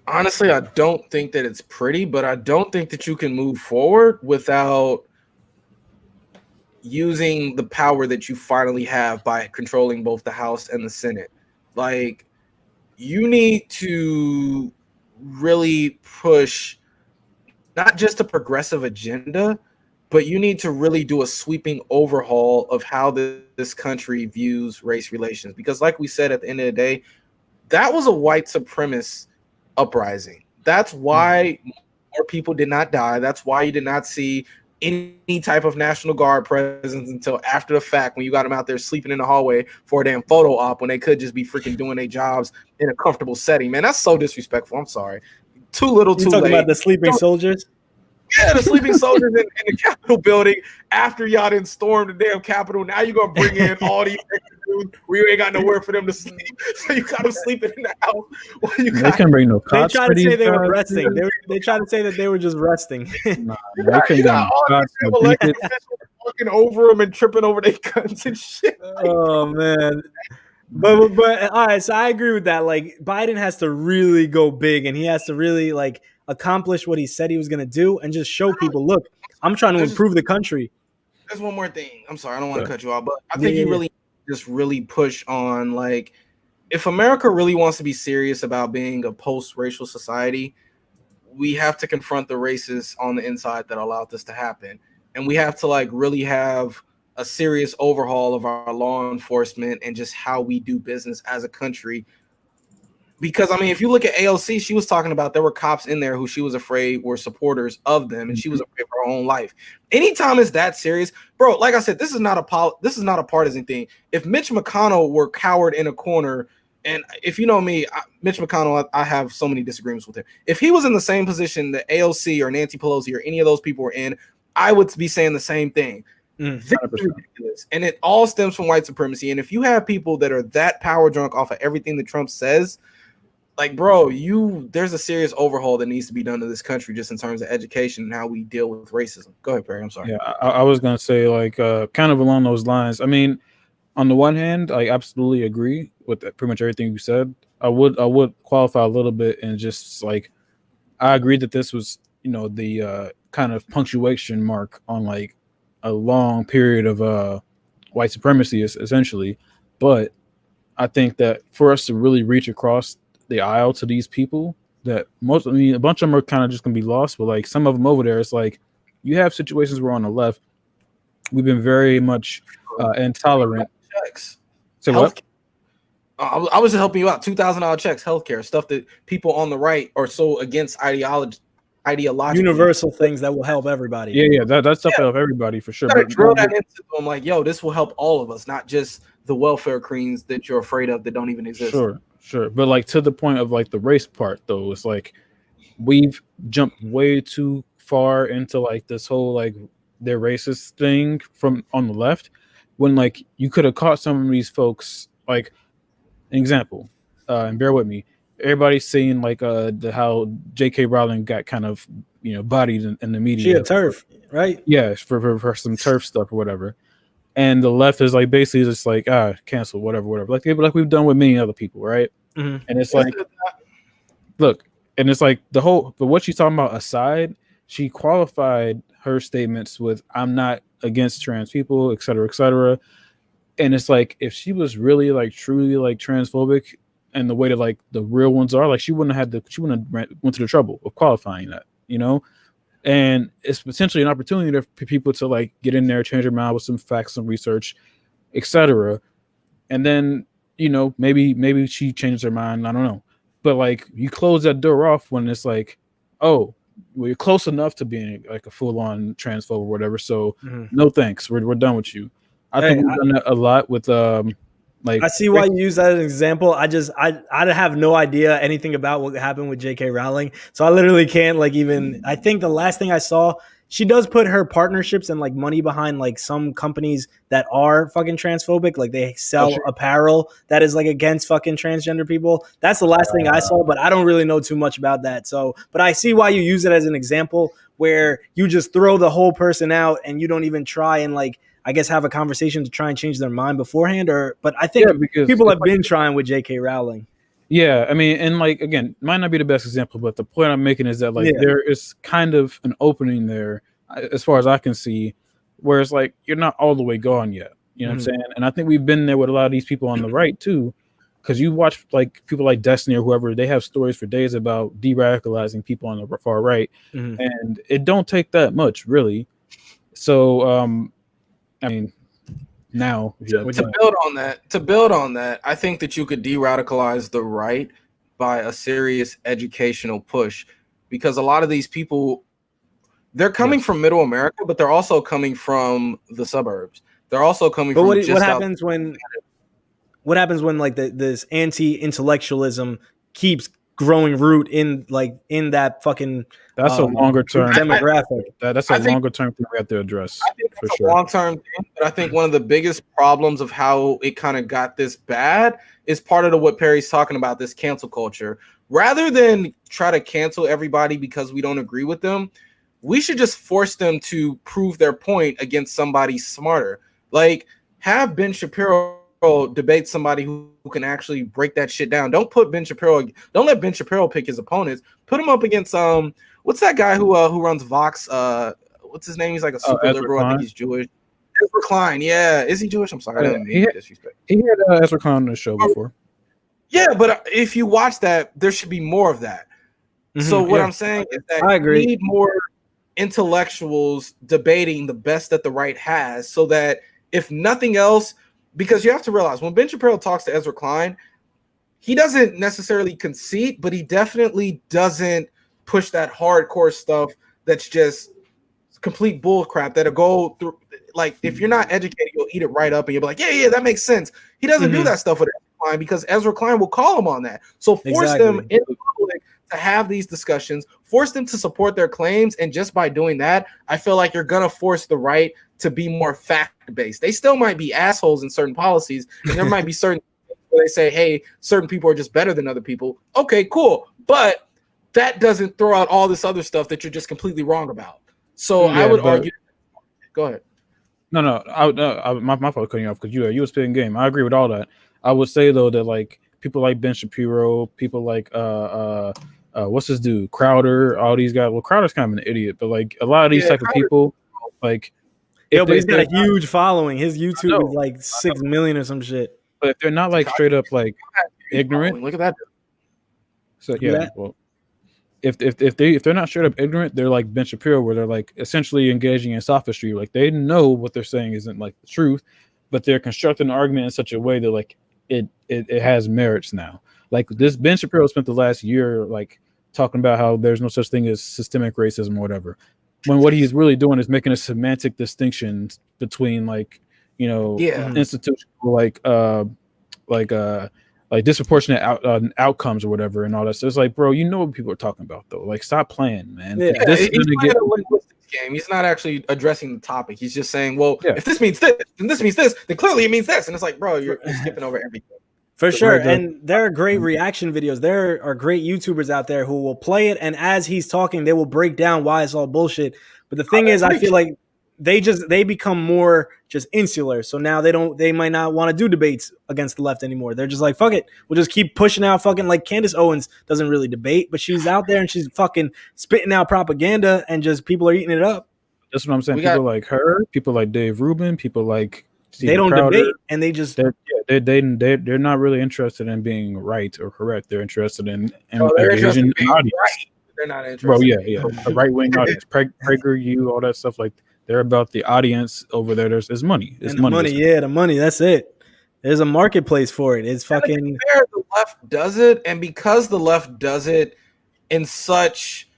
Honestly, I don't think that it's pretty, but I don't think that you can move forward without using the power that you finally have by controlling both the House and the Senate. Like, you need to really push not just a progressive agenda, but you need to really do a sweeping overhaul of how this country views race relations. Because like we said, at the end of the day, that was a white supremacist uprising. That's why more people did not die. That's why you did not see any type of National Guard presence until after the fact, when you got them out there sleeping in the hallway for a damn photo op when they could just be freaking doing their jobs in a comfortable setting. Man, that's so disrespectful. I'm sorry. Too little, too late. Talking about the sleeping soldiers? Yeah, the sleeping soldiers in the Capitol building after y'all didn't storm the damn Capitol. Now you're going to bring in all these dudes where you ain't got nowhere for them to sleep. So you got them sleeping in the house. Well, they can bring no cots. They try to say they were resting. They try to say that they were just resting. Nah, they can got all these elected officials walking over them and tripping over their guns and shit. Oh, man. But all right, so I agree with that. Like Biden has to really go big and he has to really like accomplish what he said he was going to do and just show people, look, I'm trying to improve the country. There's one more thing. I'm sorry, I don't want to cut you off, but I think you really just really push on, like, if America really wants to be serious about being a post-racial society, we have to confront the racists on the inside that allowed this to happen. And we have to like really have a serious overhaul of our law enforcement and just how we do business as a country. Because, I mean, if you look at AOC, she was talking about there were cops in there who she was afraid were supporters of them, and she was afraid for her own life. Anytime it's that serious, bro, like I said, this is not a partisan thing. If Mitch McConnell were cowered in a corner, and if you know me, Mitch McConnell, I have so many disagreements with him. If he was in the same position that AOC or Nancy Pelosi or any of those people were in, I would be saying the same thing. This is ridiculous. And it all stems from white supremacy. And if you have people that are that power drunk off of everything that Trump says, like, bro, there's a serious overhaul that needs to be done to this country just in terms of education and how we deal with racism. Go ahead, Perry. I'm sorry. Yeah, I was gonna say, like, kind of along those lines. I mean, on the one hand, I absolutely agree with pretty much everything you said. I would qualify a little bit and just like, I agree that this was, the kind of punctuation mark on like a long period of white supremacy, essentially. But I think that for us to really reach across the aisle to these people, that a bunch of them are kind of just gonna be lost, but like some of them over there, it's like you have situations where on the left we've been very much intolerant. Checks. So what? I was just helping you out. $2,000 checks, healthcare, stuff that people on the right are so against ideological universal things that will help everybody. Yeah, that's stuff that help everybody for sure. But drill that into them, like, yo, this will help all of us, not just the welfare queens that you're afraid of that don't even exist. Sure. But like to the point of like the race part though, it's like we've jumped way too far into like this whole like their racist thing from on the left, when like you could have caught some of these folks. Like an example, and bear with me, everybody's saying like how J.K. Rowling got kind of bodied in the media. She a turf, right? Yeah, for some turf stuff or whatever. And the left is like basically just like cancel whatever, like we've done with many other people, right? Mm-hmm. And it's like, look, and it's like but what she's talking about aside, she qualified her statements with "I'm not against trans people," et cetera, and it's like if she was really like truly like transphobic and the way that like the real ones are, like she wouldn't have went to the trouble of qualifying that, And it's potentially an opportunity for people to like get in there, change their mind with some facts, some research, etc. And then, maybe she changes her mind. I don't know. But like you close that door off when it's like, oh, well, you're close enough to being like a full-on transphobe or whatever. So no thanks. We're done with you. I think we've done that a lot with like, I see why you use that as an example. I have no idea anything about what happened with J.K. Rowling, so I literally can't like even. I think the last thing I saw, she does put her partnerships and like money behind like some companies that are fucking transphobic, like they sell apparel that is like against fucking transgender people. That's the last thing I saw, but I don't really know too much about that. So, but I see why you use it as an example where you just throw the whole person out and you don't even try and like, I guess, have a conversation to try and change their mind beforehand. But I think people have been trying with J.K. Rowling. Yeah, I mean, and like, again, might not be the best example, but the point I'm making is that like there is kind of an opening there, as far as I can see, where it's like you're not all the way gone yet. You know what I'm saying? And I think we've been there with a lot of these people on the right too, because you watch like people like Destiny or whoever, they have stories for days about de-radicalizing people on the far right, and it don't take that much, So, I mean, now to build on that, I think that you could de-radicalize the right by a serious educational push, because a lot of these people, they're coming from middle America, but they're also coming from the suburbs. They're also coming from. What happens when like this anti-intellectualism keeps growing root in that fucking that's a longer term demographic. That's a longer term thing we have to address. I think that's a long term thing, but I think one of the biggest problems of how it kind of got this bad is part of what Perry's talking about, this cancel culture. Rather than try to cancel everybody because we don't agree with them, we should just force them to prove their point against somebody smarter. Like, have Ben Shapiro debate somebody who can actually break that shit down. Don't let Ben Shapiro pick his opponents. Put him up against what's that guy who runs Vox? What's his name? He's like a super liberal. Klein? I think he's Jewish. Ezra Klein, yeah. Is he Jewish? I'm sorry. I didn't mean disrespect. He had Ezra Klein on the show before. Yeah, but if you watch that, there should be more of that. So what I'm saying is that I agree. We need more intellectuals debating the best that the right has, so that if nothing else, because you have to realize when Ben Shapiro talks to Ezra Klein, he doesn't necessarily concede, but he definitely doesn't push that hardcore stuff that's just complete bull crap that'll go through. Like, if you're not educated, you'll eat it right up and you'll be like, yeah, that makes sense. He doesn't do that stuff with Ezra Klein because Ezra Klein will call him on that. So force them in the public to have these discussions, force them to support their claims. And just by doing that, I feel like you're going to force the right to be more fact-based. They still might be assholes in certain policies, and there might be certain where they say, hey, certain people are just better than other people. Okay, cool. But that doesn't throw out all this other stuff that you're just completely wrong about. So I would argue. Go ahead. No, my fault cutting you off because you were spitting game. I agree with all that. I would say though that like people like Ben Shapiro, people like what's this dude, Crowder, all these guys. Well, Crowder's kind of an idiot, but like a lot of these type of people, like but he's got a huge following. His YouTube is like 6 million or some shit. But if they're not like straight up like ignorant, look at that. So yeah, well, if they're not straight up ignorant, they're like Ben Shapiro, where they're like essentially engaging in sophistry. Like they know what they're saying isn't like the truth, but they're constructing an argument in such a way that like it has merits now. Like this Ben Shapiro spent the last year like talking about how there's no such thing as systemic racism or whatever, when what he's really doing is making a semantic distinction between like, you know, institutional like disproportionate outcomes or whatever and all that. So it's like, bro, you know what people are talking about though. Like, stop playing, man. Yeah, this is a linguistics game. He's not actually addressing the topic. He's just saying, well, if this means this and this means this, then clearly it means this. And it's like, bro, you're skipping over everything. For sure. And there are great reaction videos. There are great YouTubers out there who will play it, and as he's talking, they will break down why it's all bullshit. But the thing is, I feel like they become more just insular. So now they might not want to do debates against the left anymore. They're just like, fuck it. We'll just keep pushing out fucking, like Candace Owens doesn't really debate, but she's out there and she's fucking spitting out propaganda and just people are eating it up. That's what I'm saying. People like her, people like Dave Rubin, people like Steven they don't Crowder, debate and they just they're not really interested in being right or correct. They're interested in engaging an audience. Right. They're not interested. Bro, yeah. A right-wing audience. PragerU, all that stuff, like they're about the audience over there. There's money. It's money. The money. That's it. There's a marketplace for it. It's fucking fair. The left does it, and because the left does it in such,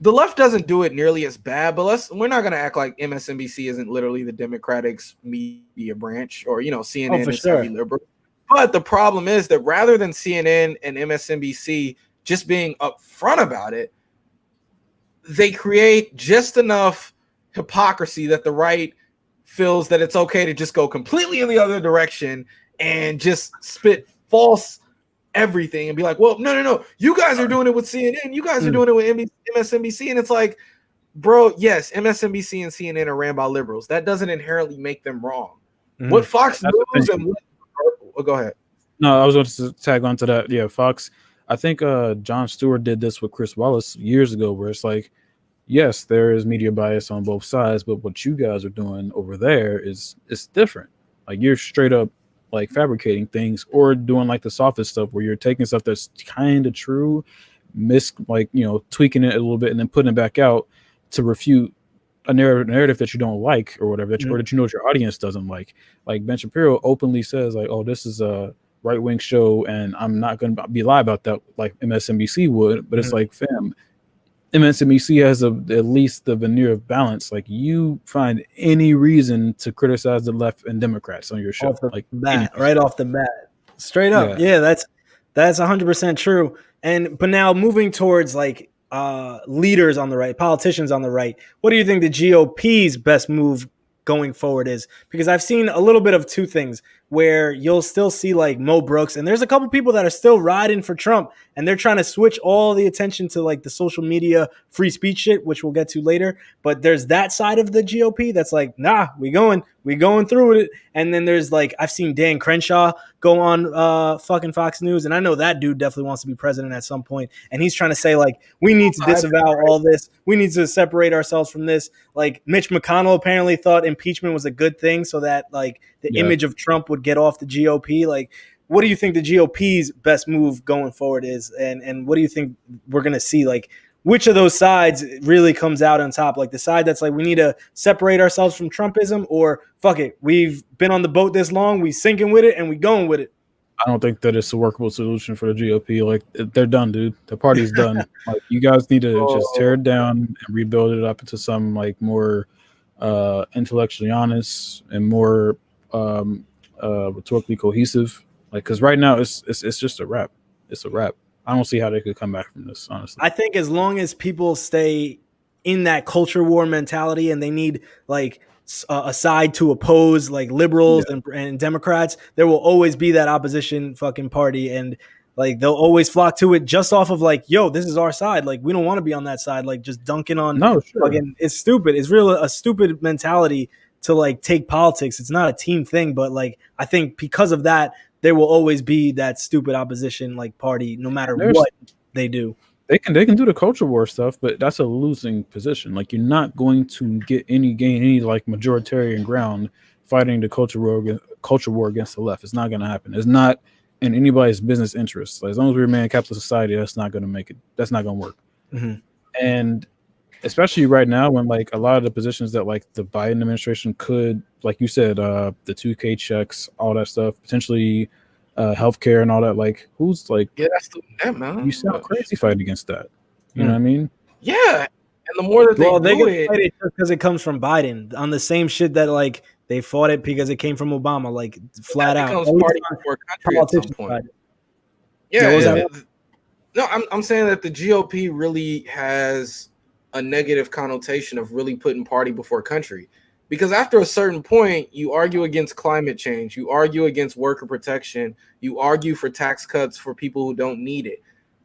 the left doesn't do it nearly as bad. But we're not gonna act like MSNBC isn't literally the Democratic's media branch, or CNN is heavy liberal. But the problem is that rather than CNN and MSNBC just being upfront about it, they create just enough hypocrisy that the right feels that it's okay to just go completely in the other direction and just spit false everything and be like, well, no, you guys are doing it with CNN, you guys are doing it with MSNBC, and it's like, bro, yes, MSNBC and CNN are ran by liberals. That doesn't inherently make them wrong. What Fox News and go ahead. No, I was going to tag on to that. Yeah, Fox. I think Jon Stewart did this with Chris Wallace years ago, where it's like, yes, there is media bias on both sides, but what you guys are doing over there is different. Like you're straight up like fabricating things or doing like the softest stuff where you're taking stuff that's kind of true, tweaking it a little bit and then putting it back out to refute a narrative that you don't like or whatever, or that you know your audience doesn't like. Like Ben Shapiro openly says like, oh, this is a right-wing show and I'm not going to be lie about that like MSNBC would, but it's like, fam, MSNBC has at least the veneer of balance. Like you find any reason to criticize the left and Democrats on your show, right off the bat, straight up. Yeah, that's 100% true. But now moving towards like leaders on the right, politicians on the right, what do you think the GOP's best move going forward is? Because I've seen a little bit of two things where you'll still see like Mo Brooks, and there's a couple people that are still riding for Trump, and they're trying to switch all the attention to like the social media free speech shit, which we'll get to later. But there's that side of the GOP that's like, nah, we going through with it. And then there's like, I've seen Dan Crenshaw go on fucking Fox News, and I know that dude definitely wants to be president at some point, and he's trying to say like, we need to disavow all this, we need to separate ourselves from this. Like Mitch McConnell apparently thought impeachment was a good thing so that like the image of Trump would get off the GOP. Like, what do you think the GOP's best move going forward is? And what do you think we're going to see? Like, which of those sides really comes out on top? Like the side that's like, we need to separate ourselves from Trumpism, or fuck it, we've been on the boat this long, we sinking with it and we going with it. I don't think that it's a workable solution for the GOP. Like they're done, dude. The party's done. Like you guys need to just tear it down and rebuild it up into some like more intellectually honest and more rhetorically cohesive. Like, because right now it's just a wrap. It's a wrap. I don't see how they could come back from this, honestly. I think as long as people stay in that culture war mentality, and they need like a side to oppose like liberals and Democrats, there will always be that opposition fucking party, and like they'll always flock to it just off of like, yo, this is our side. Like we don't want to be on that side. Like just dunking on fucking, it's stupid. It's really a stupid mentality to like take politics. It's not a team thing, but like I think because of that, there will always be that stupid opposition like party, no matter what they do. They can do the culture war stuff, but that's a losing position. Like you're not going to gain any like majoritarian ground fighting the culture war against the left. It's not going to happen. It's not in anybody's business interest. Like, as long as we remain a capitalist society, that's not going to make it. That's not going to work. Mm-hmm. And especially right now, when like a lot of the positions that like the Biden administration could, like you said, the 2K checks, all that stuff, potentially healthcare and all that. Like, who's like, that's that, man. You sound crazy fighting against that. You know what I mean? Yeah. And the more that they do it, fight it just because it comes from Biden on the same shit that like they fought it because it came from Obama, like flat out. Becomes party before country at some point. Yeah. No, I'm saying that the GOP really has a negative connotation of really putting party before country. Because after a certain point, you argue against climate change, you argue against worker protection, you argue for tax cuts for people who don't need it.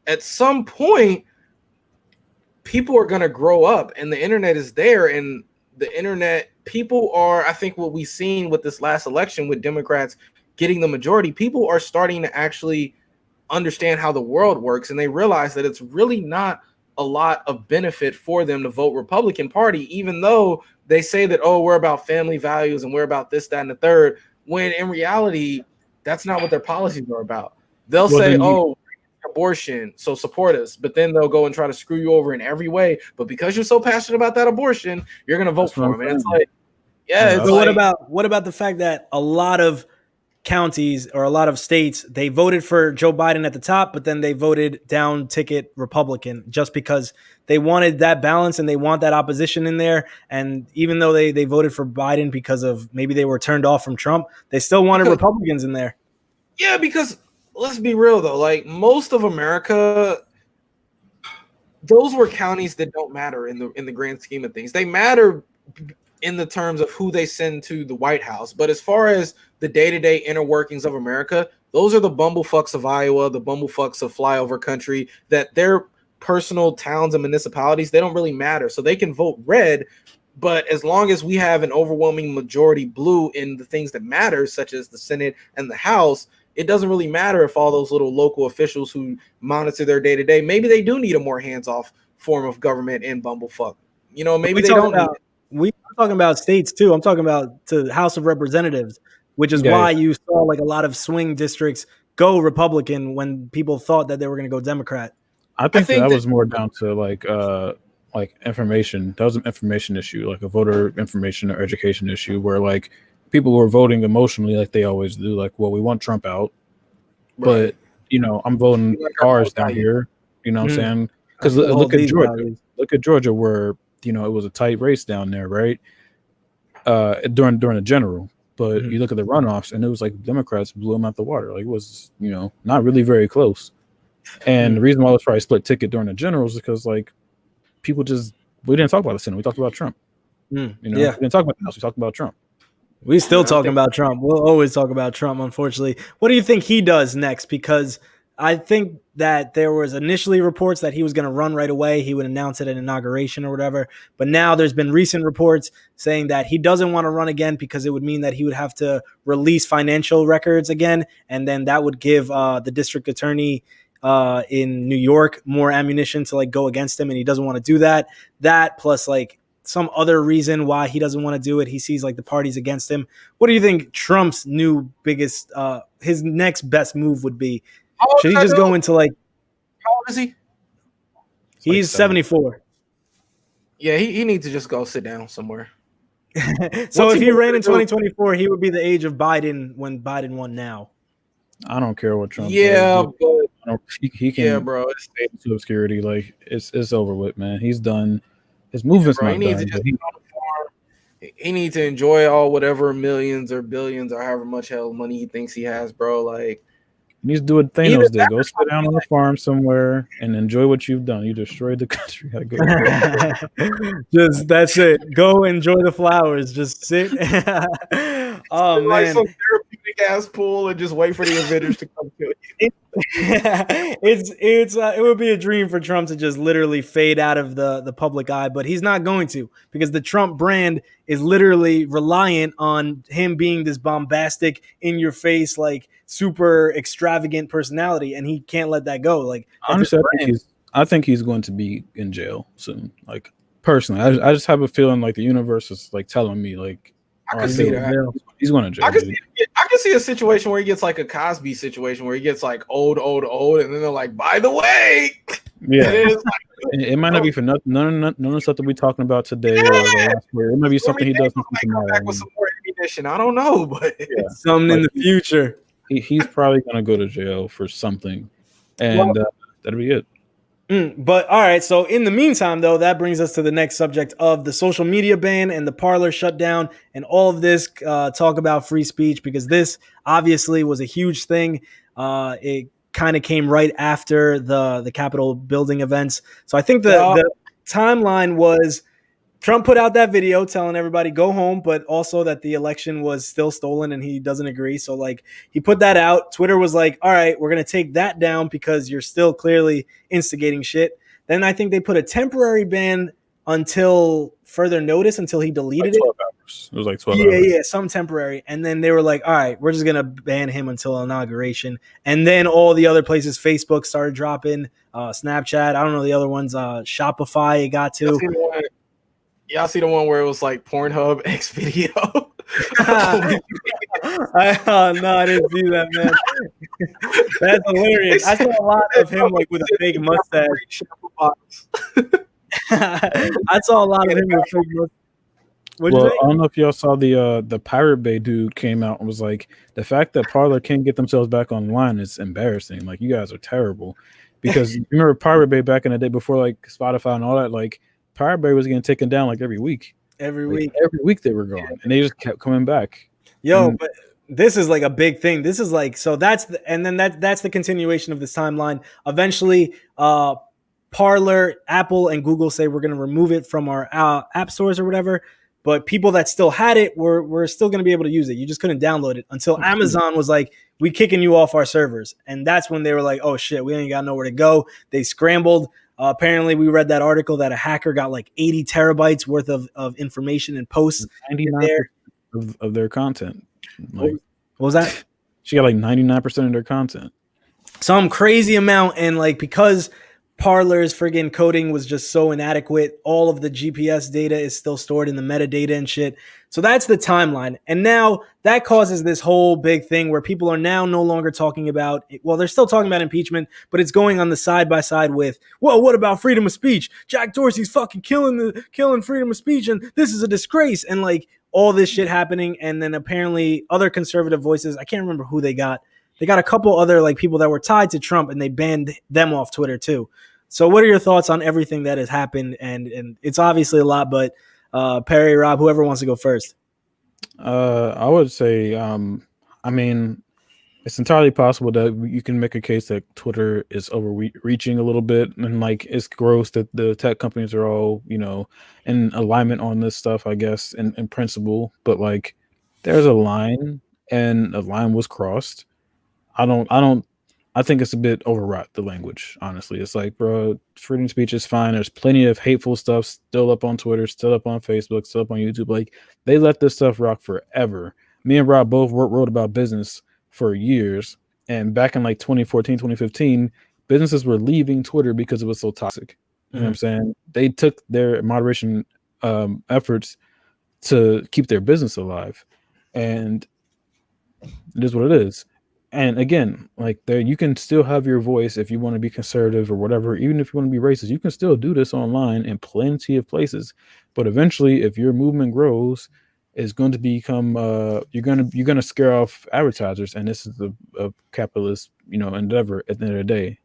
At some point, people are going to grow up, and the internet is there, and the internet, people are, I think what we've seen with this last election with Democrats getting the majority, people are starting to actually understand how the world works, and they realize that it's really not a lot of benefit for them to vote Republican Party, even though they say that, oh, we're about family values and we're about this, that, and the third, when in reality, that's not what their policies are about. They'll say, oh, abortion, so support us, but then they'll go and try to screw you over in every way. But because you're so passionate about that abortion, you're going to vote for them. And it's like, so what about the fact that a lot of counties or a lot of states, they voted for Joe Biden at the top, but then they voted down ticket Republican just because they wanted that balance and they want that opposition in there. And even though they voted for Biden because of maybe they were turned off from Trump, they still wanted Republicans in there. Yeah, because let's be real though, like most of America, those were counties that don't matter in the grand scheme of things. They matter in the terms of who they send to the White House. But as far as the day-to-day inner workings of America, those are the bumblefucks of Iowa, the bumblefucks of flyover country, that their personal towns and municipalities, they don't really matter. So they can vote red, but as long as we have an overwhelming majority blue in the things that matter, such as the Senate and the House, it doesn't really matter if all those little local officials who monitor their day-to-day, maybe they do need a more hands-off form of government in bumblefuck. You know, maybe they don't need it. I'm talking about states too. I'm talking about to House of Representatives, which is why you saw like a lot of swing districts go Republican when people thought that they were going to go Democrat. I think that was more down to like information. That was an information issue, like a voter information or education issue, where like people were voting emotionally, like they always do. Like, well, we want Trump out, but you know, I'm voting ours down here. You know what I'm saying? Because look at Georgia. Look at Georgia, where you know it was a tight race down there, right? During the general. But you look at the runoffs, and it was like Democrats blew them out the water. Like it was, you know, not really very close. And the reason why it was probably split ticket during the generals is because like people we didn't talk about the Senate. We talked about Trump. You know, we didn't talk about the House. We talked about Trump. We still talking about Trump. We'll always talk about Trump, unfortunately. What do you think he does next? Because I think that there was initially reports that he was going to run right away. He would announce it at inauguration or whatever. But now there's been recent reports saying that he doesn't want to run again because it would mean that he would have to release financial records again. And then that would give the district attorney in New York more ammunition to like go against him. And he doesn't want to do that. That plus like some other reason why he doesn't want to do it. He sees like the parties against him. What do you think Trump's new biggest, his next best move would be? Should he just go into like? How old is he? He's 74. Yeah, he needs to just go sit down somewhere. So if he ran in 2024, he would be the age of Biden when Biden won now. I don't care what Trump. Yeah, but he can. Yeah, bro. It's to obscurity. Like it's over with, man. He's done. His movement's not done. He needs to enjoy all whatever millions or billions or however much hell money he thinks he has, bro. Like. You need to do what Thanos did. Go sit down on a farm somewhere and enjoy what you've done. You destroyed the country. Just that's it. Go enjoy the flowers. Just sit. Oh man, like some therapeutic ass pool and just wait for the Avengers to come kill you. It would be a dream for Trump to just literally fade out of the public eye, but he's not going to, because the Trump brand is literally reliant on him being this bombastic, in your face, like super extravagant personality, and he can't let that go. Like, honestly, I think he's going to be in jail soon. Like, personally, I just have a feeling like the universe is like telling me, like, I can see that. He's going to jail. I can see a situation where he gets like a Cosby situation where he gets like old, and then they're like, by the way, yeah, it might not be for nothing. None of the stuff that we're talking about today or the last year. It might be something he does tomorrow. Back with some more ammunition. I don't know, but something in the future. He's probably going to go to jail for something, and that'll be it. But all right, so in the meantime, though, that brings us to the next subject of the social media ban and the Parler shutdown and all of this talk about free speech, because this obviously was a huge thing. It kind of came right after the Capitol building events. So I think the timeline was Trump put out that video telling everybody go home, but also that the election was still stolen and he doesn't agree. So like he put that out. Twitter was like, all right, we're going to take that down because you're still clearly instigating shit. Then I think they put a temporary ban until further notice, until he deleted it. Hours. It was like 12 hours. Yeah, some temporary. And then they were like, all right, we're just going to ban him until inauguration. And then all the other places, Facebook started dropping, Snapchat, I don't know the other ones, Shopify it got to. Y'all see the one where it was like Pornhub X video? No, I didn't see that, man. That's hilarious. I saw a lot of him like with a fake mustache. I saw a lot of him with fake mustache. Well, I don't know if y'all saw the Pirate Bay dude came out and was like, the fact that Parler can't get themselves back online is embarrassing. Like, you guys are terrible. Because you remember Pirate Bay back in the day before like Spotify and all that, like Pirate Bay was getting taken down like every week. Every week they were gone, and they just kept coming back. But this is like a big thing. This is like, so that's the continuation of this timeline. Eventually, Parler, Apple, and Google say we're going to remove it from our app stores or whatever. But people that still had it were still going to be able to use it. You just couldn't download it until Amazon was like, we kicking you off our servers. And that's when they were like, oh shit, we ain't got nowhere to go. They scrambled. Apparently, we read that article that a hacker got like 80 terabytes worth of information and posts. 99% of their content. Like, what was that? She got like 99% of their content. Some crazy amount. And like, because Parler's friggin' coding was just so inadequate, all of the GPS data is still stored in the metadata and shit. So that's the timeline. And now that causes this whole big thing where people are now no longer talking about, well, they're still talking about impeachment, but it's going on the side by side with, well, what about freedom of speech? Jack Dorsey's fucking killing freedom of speech, and this is a disgrace. And like all this shit happening. And then apparently other conservative voices, I can't remember who they got. They got a couple other like people that were tied to Trump, and they banned them off Twitter too. So what are your thoughts on everything that has happened? And it's obviously a lot, but Perry, Rob, whoever wants to go first. I would say, I mean, it's entirely possible that you can make a case that Twitter is overreaching a little bit, and like it's gross that the tech companies are all, you know, in alignment on this stuff, I guess, in principle. But like, there's a line, and a line was crossed. I think it's a bit overwrought, the language, honestly. It's like, bro, freedom of speech is fine. There's plenty of hateful stuff still up on Twitter, still up on Facebook, still up on YouTube. Like, they let this stuff rock forever. Me and Rob both wrote about business for years. And back in like 2014, 2015, businesses were leaving Twitter because it was so toxic. You know what I'm saying? They took their moderation efforts to keep their business alive. And it is what it is. And again, like there, you can still have your voice if you want to be conservative or whatever. Even if you want to be racist, you can still do this online in plenty of places. But eventually, if your movement grows, it's going to become you're gonna scare off advertisers, and this is a capitalist, you know, endeavor at the end of the day.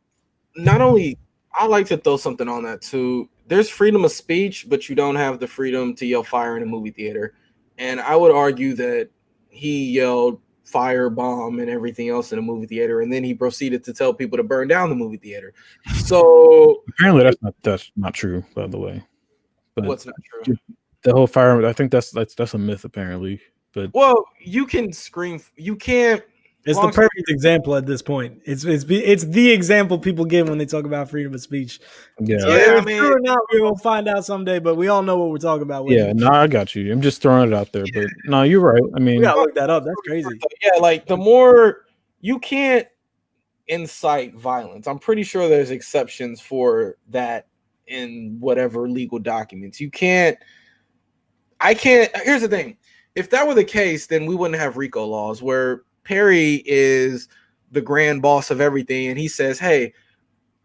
Not only, I like to throw something on that too. There's freedom of speech, but you don't have the freedom to yell fire in a movie theater. And I would argue that he yelled firebomb and everything else in a movie theater, and then he proceeded to tell people to burn down the movie theater. So apparently that's not true, by the way. But what's not true? The whole fire. I think that's a myth, apparently. But well, you can scream. You can't. It's the perfect example at this point. It's the example people give when they talk about freedom of speech. Yeah, I mean, true or not, we will find out someday. But we all know what we're talking about. Yeah, no, I got you. I'm just throwing it out there. But no, you're right. I mean, we gotta look that up. That's crazy. Yeah, like the more you can't incite violence. I'm pretty sure there's exceptions for that in whatever legal documents. I can't. Here's the thing. If that were the case, then we wouldn't have RICO laws where Perry is the grand boss of everything, and he says, "Hey,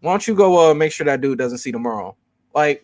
why don't you go make sure that dude doesn't see tomorrow?" Like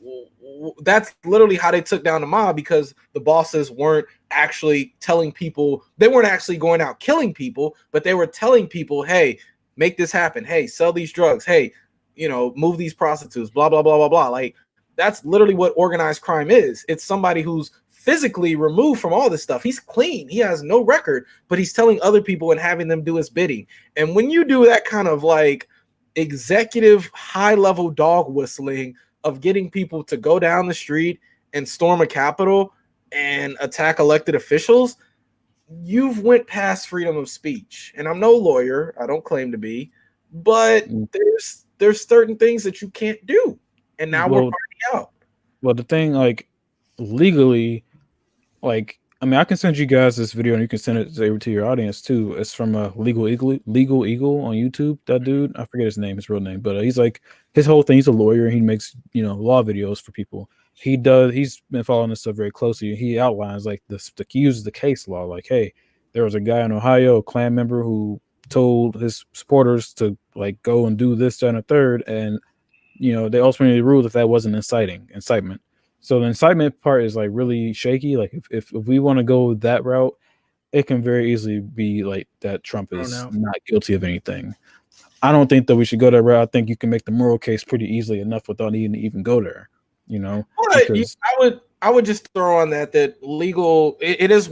that's literally how they took down the mob, because the bosses weren't actually telling people. They weren't actually going out killing people, but they were telling people, "Hey, make this happen. Hey, sell these drugs. Hey, move these prostitutes. Blah blah blah blah blah." Like that's literally what organized crime is. It's somebody who's physically removed from all this stuff. He's clean. He has no record, but he's telling other people and having them do his bidding. And when you do that kind of like executive high-level dog whistling of getting people to go down the street and storm a Capitol and attack elected officials, you've went past freedom of speech. And I'm no lawyer. I don't claim to be, but there's certain things that you can't do. And now we're finding out. Well, the thing, like, legally, like, I mean, I can send you guys this video and you can send it to your audience too. It's from Legal Eagle on YouTube. That dude, I forget his real name, but he's like, his whole thing, he's a lawyer and he makes, law videos for people. He's been following this stuff very closely. He outlines like he uses the case law. Like, hey, there was a guy in Ohio, a Klan member, who told his supporters to like go and do this, that, and a third. And, they ultimately ruled that wasn't incitement. So the incitement part is like really shaky. Like if we want to go that route, it can very easily be like that Trump is not guilty of anything. I don't think that we should go that route. I think you can make the moral case pretty easily enough without needing to even go there. Because I would just throw on that legal. It is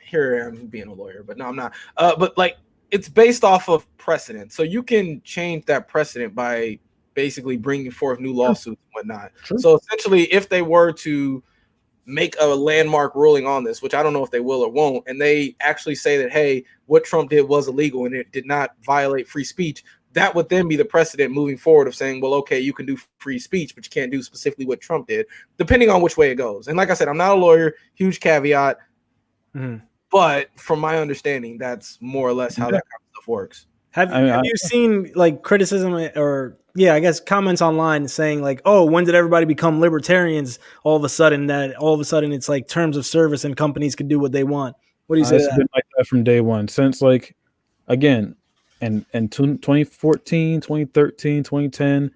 here. I'm being a lawyer, but no, I'm not. But like it's based off of precedent, so you can change that precedent by basically bringing forth new lawsuits and whatnot. True. So essentially, if they were to make a landmark ruling on this, which I don't know if they will or won't, and they actually say that, hey, what Trump did was illegal and it did not violate free speech, that would then be the precedent moving forward of saying, well, okay, you can do free speech, but you can't do specifically what Trump did, depending on which way it goes. And like I said, I'm not a lawyer, huge caveat, but from my understanding, that's more or less how that kind of stuff works. Have you seen like criticism or I guess comments online saying like, oh, when did everybody become libertarians all of a sudden it's like terms of service and companies can do what they want? What do you say to that? It's been like that from day one, since like, again, in 2014, 2013, 2010,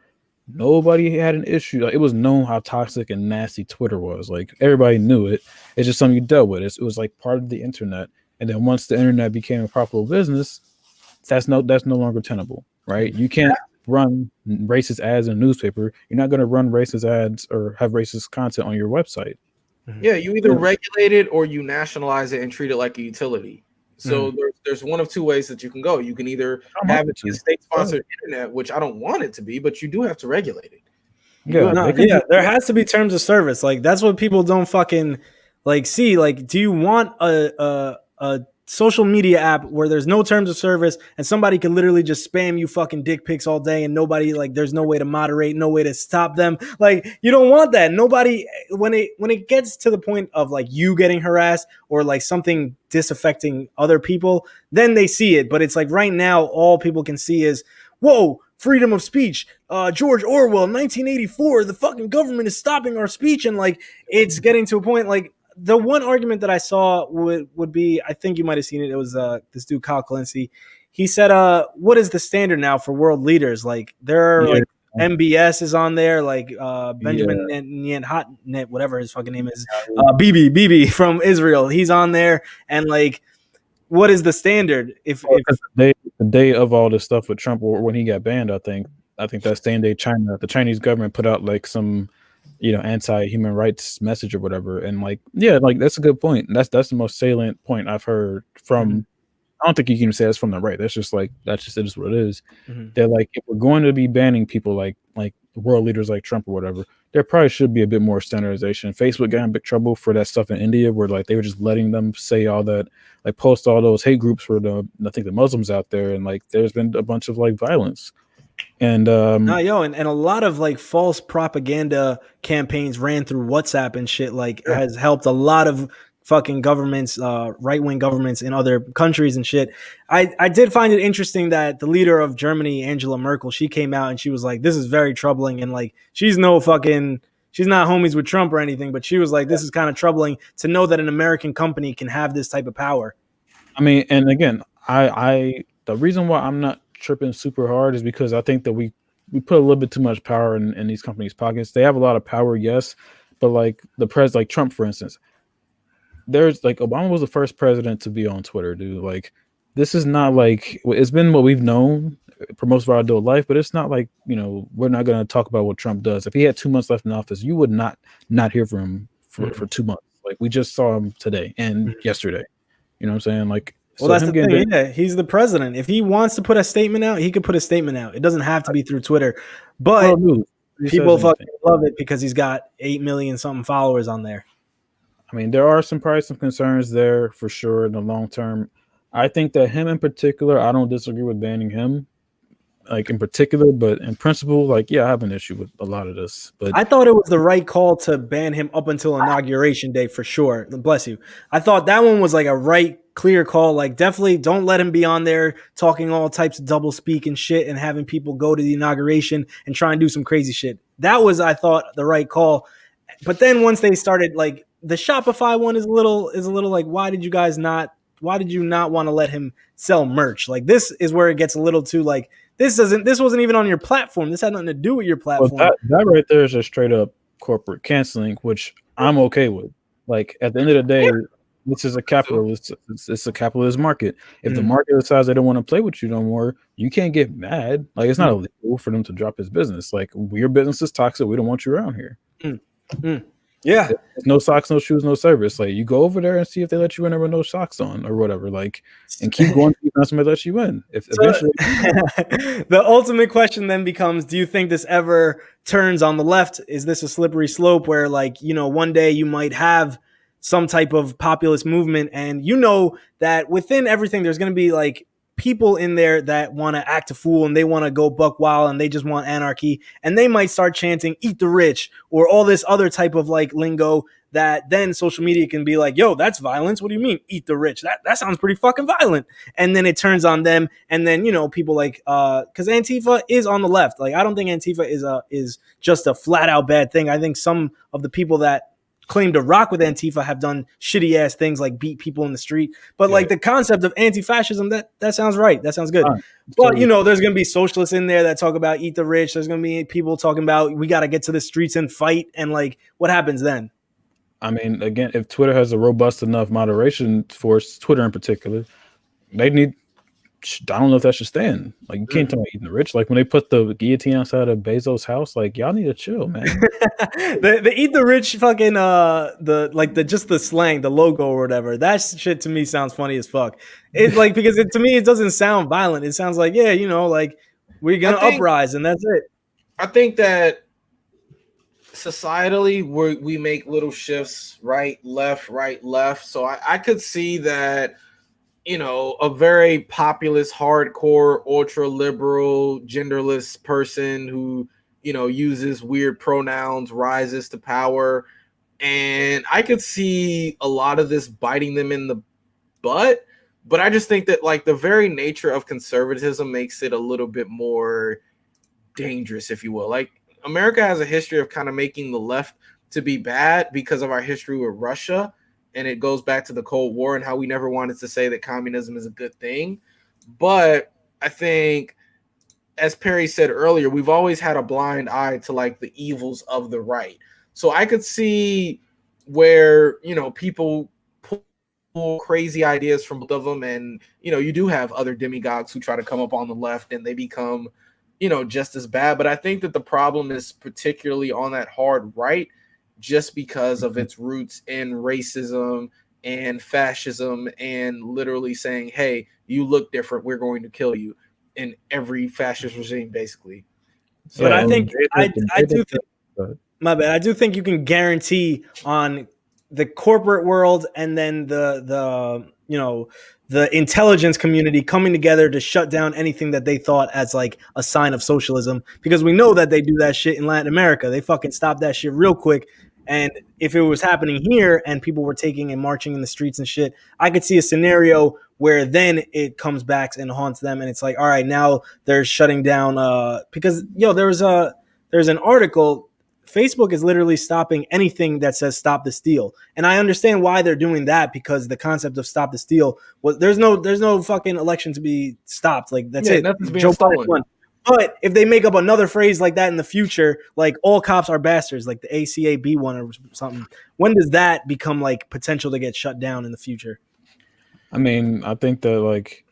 nobody had an issue. Like, it was known how toxic and nasty Twitter was. Like everybody knew it. It's just something you dealt with. It was like part of the internet. And then once the internet became a profitable business, that's no longer tenable, right? You can't run racist ads in a newspaper. You're not going to run racist ads or have racist content on your website. Yeah, you either regulate it or you nationalize it and treat it like a utility. So there's one of two ways that you can go. You can either have it be a state-sponsored internet, which I don't want it to be, but you do have to regulate it. There has to be terms of service. Like that's what people don't fucking like see. Like, do you want a social media app where there's no terms of service and somebody can literally just spam you fucking dick pics all day and nobody, like, there's no way to moderate, no way to stop them? Like, you don't want that. Nobody, when it gets to the point of like you getting harassed or like something disaffecting other people, then they see it. But it's like right now, all people can see is, whoa, freedom of speech, George Orwell, 1984, the fucking government is stopping our speech. And like, it's getting to a point like, the one argument that I saw would be, I think you might have seen it. It was this dude, Kyle Clancy. He said, what is the standard now for world leaders? Like there are like MBS is on there, like Benjamin Netanyahu, whatever his fucking name is, Bibi from Israel. He's on there. And like, what is the standard? If the day of all this stuff with Trump, or when he got banned, I think that same day the Chinese government put out like some anti-human rights message or whatever. And like, yeah, like that's a good point. That's the most salient point I've heard from I don't think you can say that's from the right. That's just it is what it is. Mm-hmm. They're like, if we're going to be banning people like world leaders like Trump or whatever, there probably should be a bit more standardization. Facebook got in big trouble for that stuff in India, where like they were just letting them say all that, like post all those hate groups for I think the Muslims out there, and like there's been a bunch of like violence. And and a lot of like false propaganda campaigns ran through WhatsApp and shit has helped a lot of fucking governments, right-wing governments in other countries and shit. I did find it interesting that the leader of Germany, Angela Merkel, she came out and she was like, this is very troubling. And like, she's not homies with Trump or anything, but she was like, this is kind of troubling to know that an American company can have this type of power. I mean, and again, the reason why I'm not tripping super hard is because I think that we put a little bit too much power in these companies' pockets. They have a lot of power, yes, but like like Trump, for instance, there's like Obama was the first president to be on Twitter, dude. Like, this is not like, it's been what we've known for most of our adult life, but it's not like, we're not going to talk about what Trump does. If he had 2 months left in office, you would not hear from him for 2 months. Like, we just saw him today and yesterday. You know what I'm saying? Like, well, that's the thing. Yeah, he's the president. If he wants to put a statement out, he could put a statement out. It doesn't have to be through Twitter, but people fucking love it because he's got 8 million something followers on there. I mean, there are probably some concerns there for sure in the long term. I think that him in particular, I don't disagree with banning him, like in particular, but in principle, like, yeah, I have an issue with a lot of this. But I thought it was the right call to ban him up until Inauguration Day for sure. Bless you. I thought that one was like a right, clear call. Like, definitely don't let him be on there talking all types of double speak and shit and having people go to the inauguration and try and do some crazy shit. That was, I thought, the right call. But then once they started, like, the Shopify one is a little like, why did you not want to let him sell merch? Like, this is where it gets a little too like, this wasn't even on your platform. This had nothing to do with your platform. Well, that right there is a straight up corporate canceling, which I'm okay with. Like, at the end of the day, this is a capitalist. It's a capitalist market. If the market decides they don't want to play with you no more, you can't get mad. Like, it's not illegal for them to drop his business. Like, your business is toxic. We don't want you around here. Yeah. No socks, no shoes, no service. Like, you go over there and see if they let you in there with no socks on or whatever. Like, and keep going until somebody lets you in. Eventually, the ultimate question then becomes: do you think this ever turns on the left? Is this a slippery slope where, like, one day you might have some type of populist movement, and that within everything there's going to be like people in there that want to act a fool and they want to go buck wild and they just want anarchy, and they might start chanting "eat the rich" or all this other type of like lingo that then social media can be like, yo, that's violence. What do you mean eat the rich? That sounds pretty fucking violent. And then it turns on them, and then people like because Antifa is on the left. Like, I don't think Antifa is just a flat out bad thing. I think some of the people that claim to rock with Antifa have done shitty ass things like beat people in the street. But like the concept of anti-fascism, that sounds right. That sounds good. But there's going to be socialists in there that talk about eat the rich. There's going to be people talking about we got to get to the streets and fight. And like, what happens then? I mean, again, if Twitter has a robust enough moderation force, Twitter in particular, they need, I don't know if that should stand. Like, you can't talk about eating the rich. Like, when they put the guillotine outside of Bezos' house, like, y'all need to chill, man. the eat the rich fucking just the slang, the logo or whatever. That shit to me sounds funny as fuck. It's like, because to me it doesn't sound violent. It sounds like, like we're gonna uprise and that's it. I think that societally we make little shifts, right, left. So I could see that. A very populist, hardcore, ultra liberal, genderless person who, uses weird pronouns, rises to power. And I could see a lot of this biting them in the butt. But I just think that, like, the very nature of conservatism makes it a little bit more dangerous, if you will. Like, America has a history of kind of making the left to be bad because of our history with Russia. And it goes back to the Cold War and how we never wanted to say that communism is a good thing. But I think, as Perry said earlier, we've always had a blind eye to like the evils of the right. So I could see where, people pull crazy ideas from both of them. And, you do have other demagogues who try to come up on the left and they become, just as bad. But I think that the problem is particularly on that hard right, just because of its roots in racism and fascism and literally saying, hey, you look different, we're going to kill you, in every fascist regime, basically. So, but I think I do think, my bad, I do think you can guarantee on the corporate world and then the the intelligence community coming together to shut down anything that they thought as like a sign of socialism, because we know that they do that shit in Latin America. They fucking stop that shit real quick. And if it was happening here and people were taking and marching in the streets and shit, I could see a scenario where then it comes back and haunts them. And it's like, all right, now they're shutting down because there's an article. Facebook is literally stopping anything that says stop the steal. And I understand why they're doing that, because the concept of stop the steal was there's no fucking election to be stopped. Like that's it. Nothing's being stolen. But if they make up another phrase like that in the future, like all cops are bastards, like the ACAB one or something, when does that become like potential to get shut down in the future? I mean, I think that like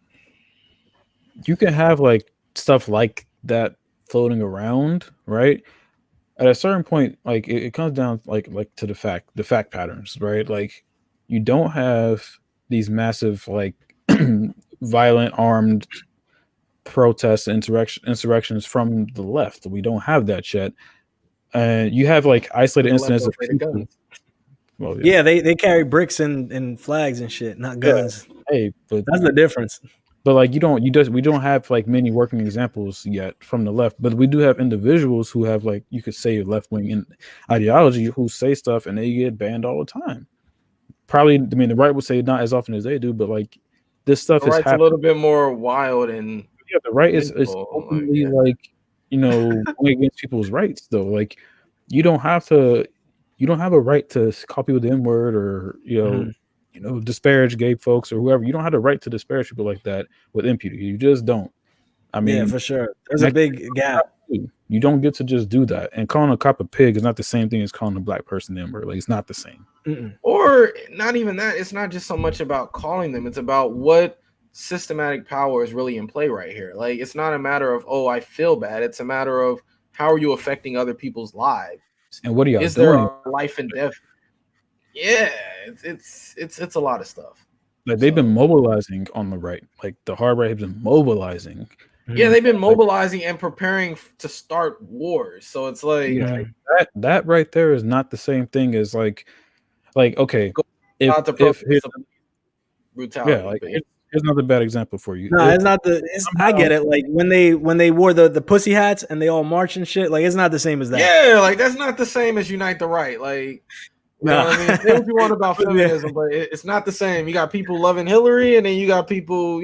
you can have like stuff like that floating around, right? At a certain point, like it comes down like to the fact patterns, right? Like you don't have these massive like violent armed protests, insurrections from the left. We don't have that yet. And you have like isolated incidents of people. Well, yeah, they carry bricks and flags and shit, not guns. Yeah. Hey, but that's the difference. But like we don't have like many working examples yet from the left, but we do have individuals who have like you could say left wing ideology who say stuff and they get banned all the time. Probably, I mean, the right would say not as often as they do, but like this stuff is a little bit more wild and the right is openly like going against people's rights though. Like you don't have a right to call people the N-word or disparage gay folks or whoever. You don't have the right to disparage people like that with impunity. You just don't. I mean, yeah, for sure. There's a big gap. You don't get to just do that. And calling a cop a pig is not the same thing as calling a black person the N-word. Like it's not the same. Mm-mm. Or not even that. It's not just so much about calling them. It's about what systematic power is really in play right here. Like it's not a matter of I feel bad. It's a matter of how are you affecting other people's lives, and what are y'all doing? Is there a life and death? Yeah, it's a lot of stuff. Like they've been mobilizing on the right. Like the hard right has been mobilizing. Yeah, they've been mobilizing and preparing to start wars. So it's like that right there is not the same thing as like okay. If brutality. Yeah, like here's another bad example for you. No, it's not I get it. Like when they wore the pussy hats and they all march and shit. Like it's not the same as that. Yeah, like that's not the same as Unite the Right. Like you know what I mean? Say what you want about feminism, but it's not the same. You got people loving Hillary, and then you got people,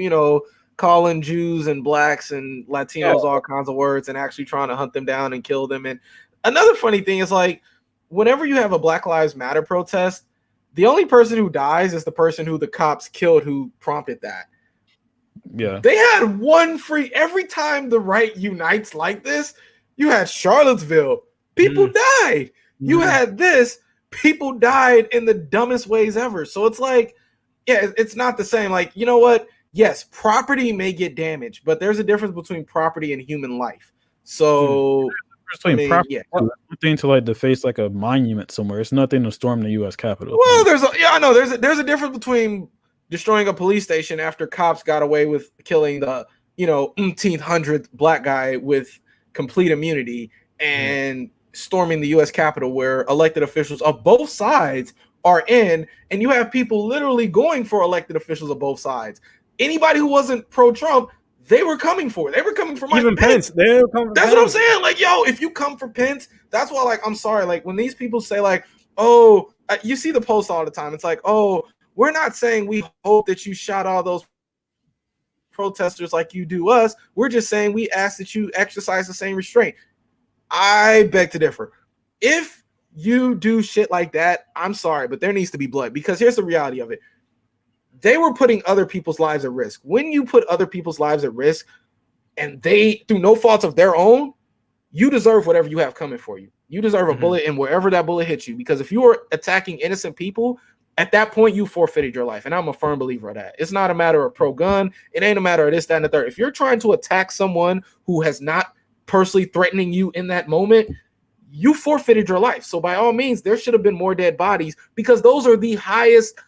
calling Jews and blacks and Latinos all kinds of words and actually trying to hunt them down and kill them. And another funny thing is like whenever you have a Black Lives Matter protest, the only person who dies is the person who the cops killed who prompted that. Yeah. They had one free every time the right unites like this. You had Charlottesville, people died. You had this, people died in the dumbest ways ever. So it's like, yeah, it's not the same. Like, you know what? Yes, property may get damaged, but there's a difference between property and human life. So property, it's one thing to like deface like a monument somewhere. It's nothing to storm the U.S. Capitol. Well, I know there's a difference between destroying a police station after cops got away with killing the 1,800th black guy with complete immunity and storming the U.S. Capitol where elected officials of both sides are in, and you have people literally going for elected officials of both sides. Anybody who wasn't pro-Trump, they were coming for it. They were coming for Mike Pence. That's what I'm saying. Like, yo, if you come for Pence, that's why, like, I'm sorry. Like, when these people say, like, you see the post all the time. It's like, we're not saying we hope that you shot all those protesters like you do us. We're just saying we ask that you exercise the same restraint. I beg to differ. If you do shit like that, I'm sorry, but there needs to be blood, because here's the reality of it. They were putting other people's lives at risk. When you put other people's lives at risk and they, through no fault of their own, you deserve whatever you have coming for you. You deserve a bullet, and wherever that bullet hits you, because if you are attacking innocent people, at that point, you forfeited your life. And I'm a firm believer of that. It's not a matter of pro-gun. It ain't a matter of this, that, and the third. If you're trying to attack someone who has not personally threatening you in that moment, you forfeited your life. So by all means, there should have been more dead bodies, because those are the highest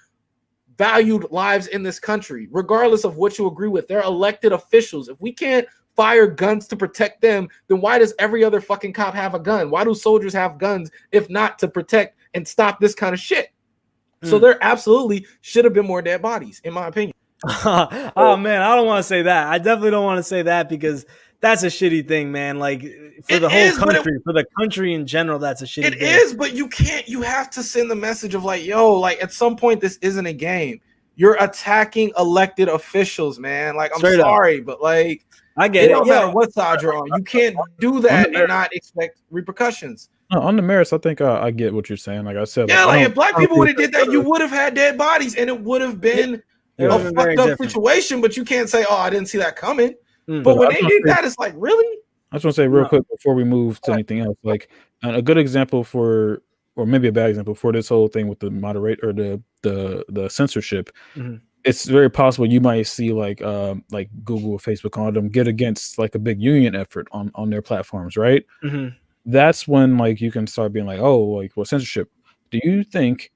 valued lives in this country, regardless of what you agree with. They're elected officials. If we can't fire guns to protect them, then why does every other fucking cop have a gun? Why do soldiers have guns if not to protect and stop this kind of shit? So there absolutely should have been more dead bodies, in my opinion. Oh man, I don't want to say that. I definitely don't want to say that because that's a shitty thing, man. Like for the whole country, for the country in general, that's a shitty thing. It is, but you have to send the message of like, yo, like at some point this isn't a game. You're attacking elected officials, man. Like, I'm sorry, but like, I get it. No matter what side you're on, you can't do that and not expect repercussions. No, on the merits, I think I get what you're saying. Like I said, yeah, like if black people would have did that, you would have had dead bodies, and it would have been a fucked up situation. But you can't say, "Oh, I didn't see that coming." But when they did that, it's like, really? I just want to say real quick before we move to anything else. Like a good example for, or maybe a bad example for this whole thing with the moderate or the censorship. It's very possible you might see like Google or Facebook on them get against like a big union effort on their platforms, right? That's when like you can start being like, oh, like well, censorship. Do you think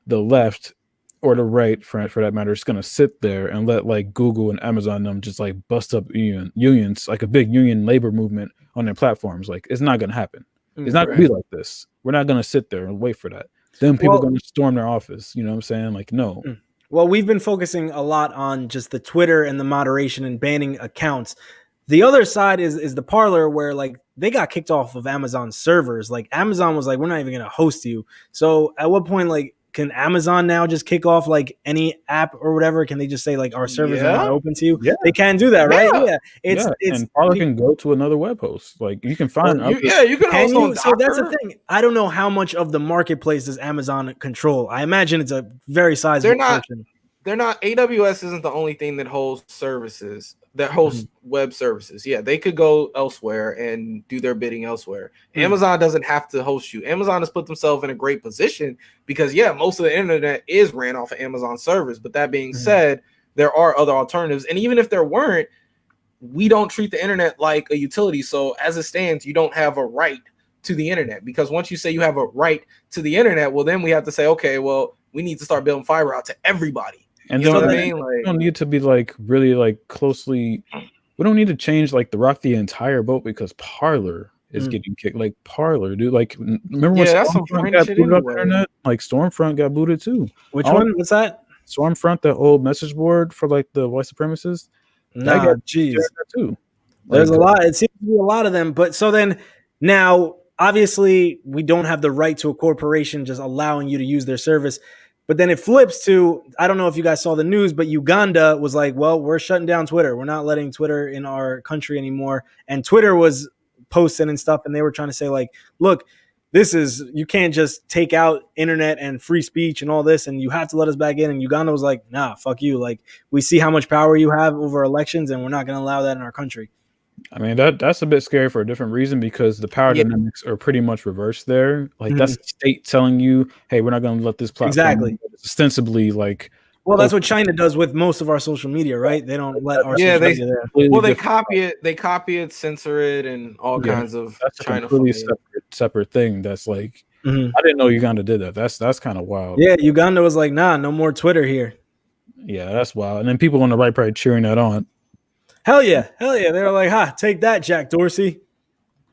the left or the right, for that matter, is gonna sit there and let like Google and Amazon them just like bust up unions, like a big union labor movement on their platforms? Like it's not gonna happen. It's not gonna be like this. We're not gonna sit there and wait for that. Then people are gonna storm their office. You know what I'm saying? Like no. Well, we've been focusing a lot on just the Twitter and the moderation and banning accounts. The other side is the Parler, where like they got kicked off of Amazon servers. Like Amazon was like, we're not even going to host you. So at what point, like, can Amazon now just kick off like any app or whatever? Can they just say like our servers are not open to you? Yeah. They can do that, right? Yeah. It's and Parler can go to another web host. Like you can find you can host on Docker. So that's the thing. I don't know how much of the marketplace does Amazon control. I imagine it's a very sizable portion. They're not. AWS isn't the only thing that holds services, that hosts web services. Yeah, they could go elsewhere and do their bidding elsewhere. Amazon doesn't have to host you. Amazon has put themselves in a great position because, most of the internet is ran off of Amazon servers. But that being said, there are other alternatives. And even if there weren't, we don't treat the internet like a utility. So as it stands, you don't have a right to the internet, because once you say you have a right to the internet, well, then we have to say, okay, well, we need to start building fiber out to everybody. And you know what I mean? Like, we don't need to be like really like closely. We don't need to change like rock the entire boat because Parler is getting kicked. Like Parler, dude. Like remember when Stormfront got booted off the internet? Like Stormfront got booted too. Which one? What's that? Stormfront, the old message board for like the white supremacists. Nah, jeez. Too. There's a lot. It seems to be a lot of them. But so then now, obviously, we don't have the right to a corporation just allowing you to use their service. But then it flips to, I don't know if you guys saw the news, but Uganda was like, well, we're shutting down Twitter. We're not letting Twitter in our country anymore. And Twitter was posting and stuff. And they were trying to say like, look, you can't just take out internet and free speech and all this, and you have to let us back in. And Uganda was like, nah, fuck you. Like, we see how much power you have over elections, and we're not going to allow that in our country. I mean, that's a bit scary for a different reason, because the power dynamics are pretty much reversed there. Like that's the state telling you, hey, we're not going to let this platform ostensibly like. Well, that's what China does with most of our social media, right? They don't let our social media there. Well, they copy it, censor it, and all kinds of. That's China a completely separate thing. That's like, I didn't know Uganda did that. That's kind of wild. Yeah, Uganda was like, nah, no more Twitter here. Yeah, that's wild. And then people on the right probably cheering that on. Hell yeah. They were like, take that, Jack Dorsey.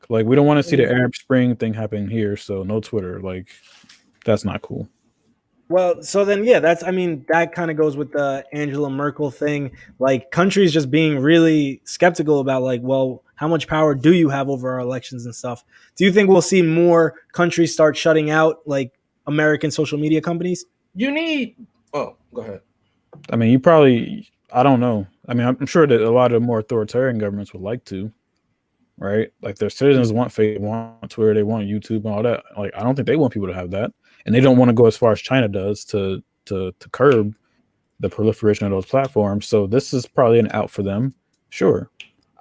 Like, we don't want to see the Arab Spring thing happen here, so no Twitter. Like, that's not cool. Well, so then, that kind of goes with the Angela Merkel thing. Like, countries just being really skeptical about, like, well, how much power do you have over our elections and stuff? Do you think we'll see more countries start shutting out, like, American social media companies? Oh, go ahead. I mean, I don't know. I mean, I'm sure that a lot of more authoritarian governments would like to, right? Like their citizens want Facebook, they want Twitter, they want YouTube and all that. Like, I don't think they want people to have that. And they don't want to go as far as China does to curb the proliferation of those platforms. So this is probably an out for them. Sure.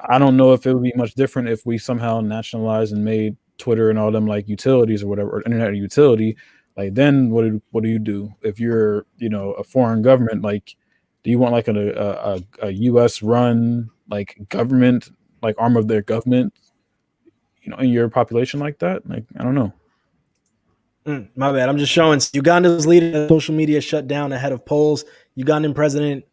I don't know if it would be much different if we somehow nationalized and made Twitter and all them like utilities or whatever, or internet utility. Like then what do you do? If you're, a foreign government, like, do you want like a U.S. run like government, like arm of their government, in your population like that? Like, I don't know. My bad. I'm just showing Uganda's leader social media shut down ahead of polls. Ugandan president,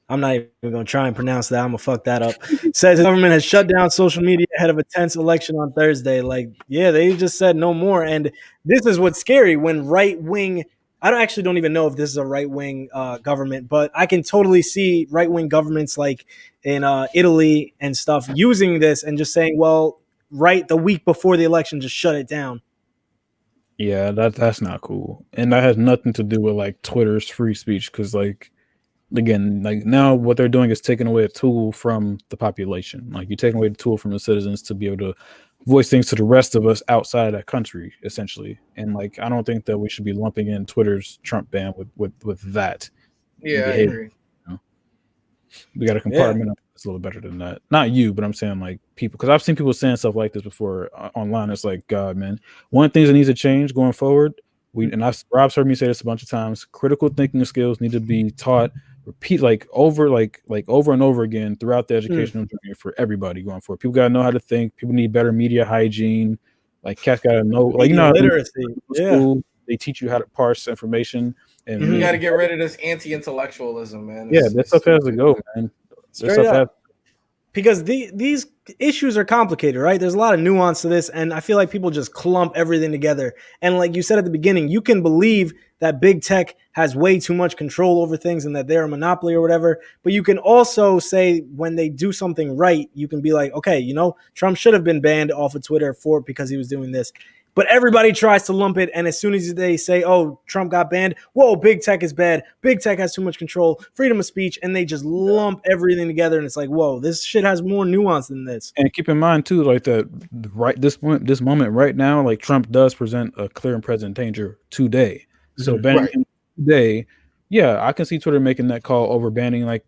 I'm not even going to try and pronounce that. I'm going to fuck that up. Says the government has shut down social media ahead of a tense election on Thursday. Like, yeah, they just said no more. And this is what's scary when right wing. I don't even know if this is a right wing government, but I can totally see right wing governments like in Italy and stuff using this and just saying, well, right the week before the election, just shut it down. Yeah, that's not cool, and that has nothing to do with like Twitter's free speech. Because like, again, like now what they're doing is taking away a tool from the population. Like you're taking away the tool from the citizens to be able to voice things to the rest of us outside of that country, essentially. And like, I don't think that we should be lumping in Twitter's Trump ban with that. Yeah, I agree. You know? We got to compartmentalize a little better than that. Not you, but I'm saying like people, because I've seen people saying stuff like this before online. It's like, God, man, one of the things that needs to change going forward. Rob's heard me say this a bunch of times. Critical thinking skills need to be taught, repeat over and over again throughout the educational journey for everybody going forward. People gotta know how to think. People need better media hygiene. Like cats gotta know, like literacy. School, they teach you how to parse information, and you got to get rid of this anti-intellectualism, man. That's stuff has to go, man. Straight up. Because these issues are complicated, right? There's a lot of nuance to this, and I feel like people just clump everything together. And like you said at the beginning, you can believe that big tech has way too much control over things and that they're a monopoly or whatever. But you can also say when they do something right, you can be like, okay, Trump should have been banned off of Twitter because he was doing this. But everybody tries to lump it, and as soon as they say, oh, Trump got banned, whoa, big tech is bad, big tech has too much control, freedom of speech, and they just lump everything together, and it's like, whoa, this shit has more nuance than this. And keep in mind, too, like that this moment right now, like Trump does present a clear and present danger today. So banning him today, I can see Twitter making that call over banning like,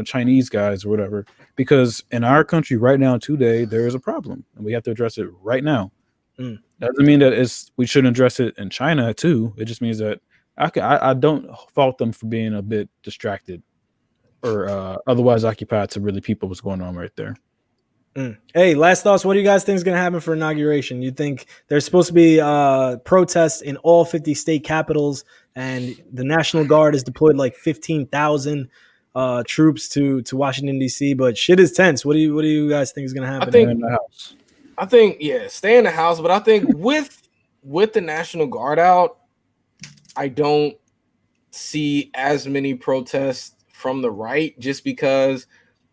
Chinese guys or whatever, because in our country right now today, there is a problem, and we have to address it right now. Doesn't mean that we shouldn't address it in China too. It just means that I don't fault them for being a bit distracted or otherwise occupied to really peep what's going on right there. Hey, last thoughts. What do you guys think is going to happen for inauguration? You think there's supposed to be protests in all 50 state capitals, and the National Guard has deployed like 15,000 troops to Washington D.C. But shit is tense. What do you guys think is going to happen? I think in the house. I think, stay in the house. But I think with the National Guard out, I don't see as many protests from the right, just because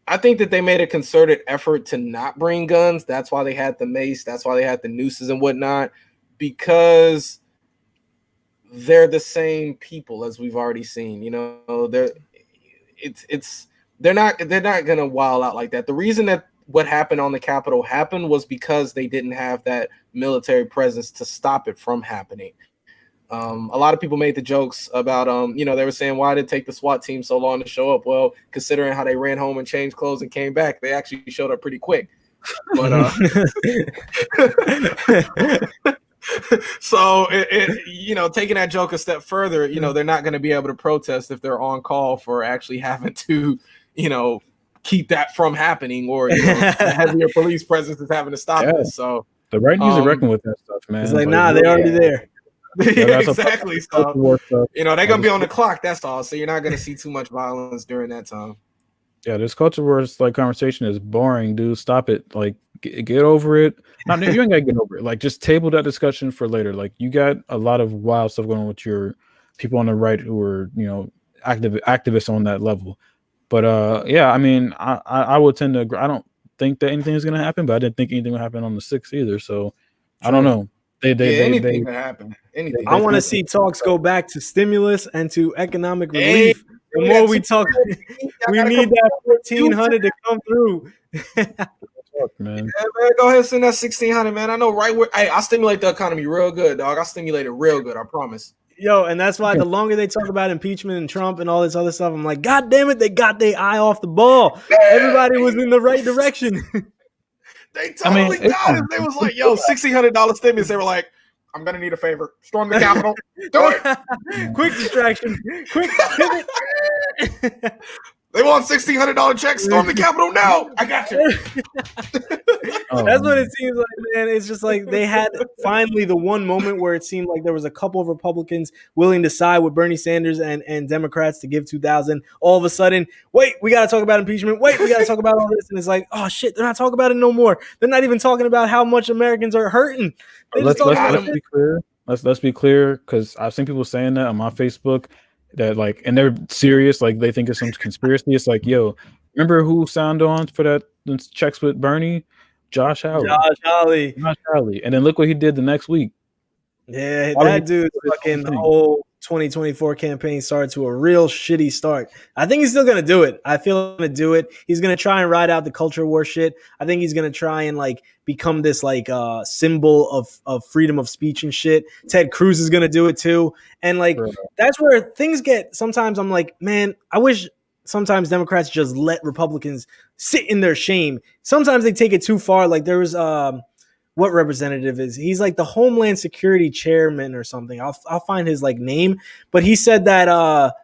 I think that they made a concerted effort to not bring guns. That's why they had the mace. That's why they had the nooses and whatnot, because they're the same people as we've already seen. They're not gonna wild out like that. The reason that what happened on the Capitol happened was because they didn't have that military presence to stop it from happening. A lot of people made the jokes about, they were saying, why did it take the SWAT team so long to show up? Well, considering how they ran home and changed clothes and came back, they actually showed up pretty quick. But so taking that joke a step further, they're not going to be able to protest if they're on call for actually having to, keep that from happening, or heavier police presence is having to stop this. So the right needs to reckon with that stuff, man. It's like, nah, they're already there. Exactly. So, they're gonna be on the clock. That's all. So you're not gonna see too much violence during that time. Yeah, this culture wars like conversation is boring, dude. Stop it. Like, get over it. You ain't gotta get over it. Like, just table that discussion for later. Like, you got a lot of wild stuff going on with your people on the right who are, activists on that level. But I mean, I would tend to agree. I don't think that anything is gonna happen, but I didn't think anything would happen on the 6th either. So I don't know. Anything can happen. Anything. I want to see talks go back to stimulus and to economic relief. The more we talk, we need that 1,400 to come through. Man. Go ahead and send that 1,600, man. I know right where. Hey, I stimulate the economy real good, dog. I stimulate it real good. I promise. Yo, and that's why the longer they talk about impeachment and Trump and all this other stuff, I'm like, God damn it, they got their eye off the ball. Everybody was in the right direction. They totally got it. They was like, yo, $1,600 stimulus. They were like, I'm going to need a favor. Storm the Capitol. Do it. Quick distraction. Quick pivot. They want $1,600 checks. Storm the Capitol now. I got you. That's what it seems like, man. It's just like they had finally the one moment where it seemed like there was a couple of Republicans willing to side with Bernie Sanders and Democrats to give 2,000. All of a sudden, wait, we got to talk about impeachment. Wait, we got to talk about all this. And it's like, oh shit, they're not talking about it no more. They're not even talking about how much Americans are hurting. Let's be clear. Let's be clear, because I've seen people saying that on my Facebook that like, and they're serious, like they think it's some conspiracy. It's like, yo, remember who signed on for that checks with Bernie? Josh Hawley. And then look what he did the next week. Yeah, that dude's fucking whole 2024 campaign started to a real shitty start. I think he's still going to do it. I feel he's going to do it. He's going to try and ride out the culture war shit. I think he's going to try and like become this like symbol of freedom of speech and shit. Ted Cruz is going to do it too. And like, that's where things get, sometimes I'm like, man, I wish sometimes Democrats just let Republicans sit in their shame. Sometimes they take it too far. Like there was, what representative is he's like the Homeland Security chairman or something. I'll find his like name, but he said that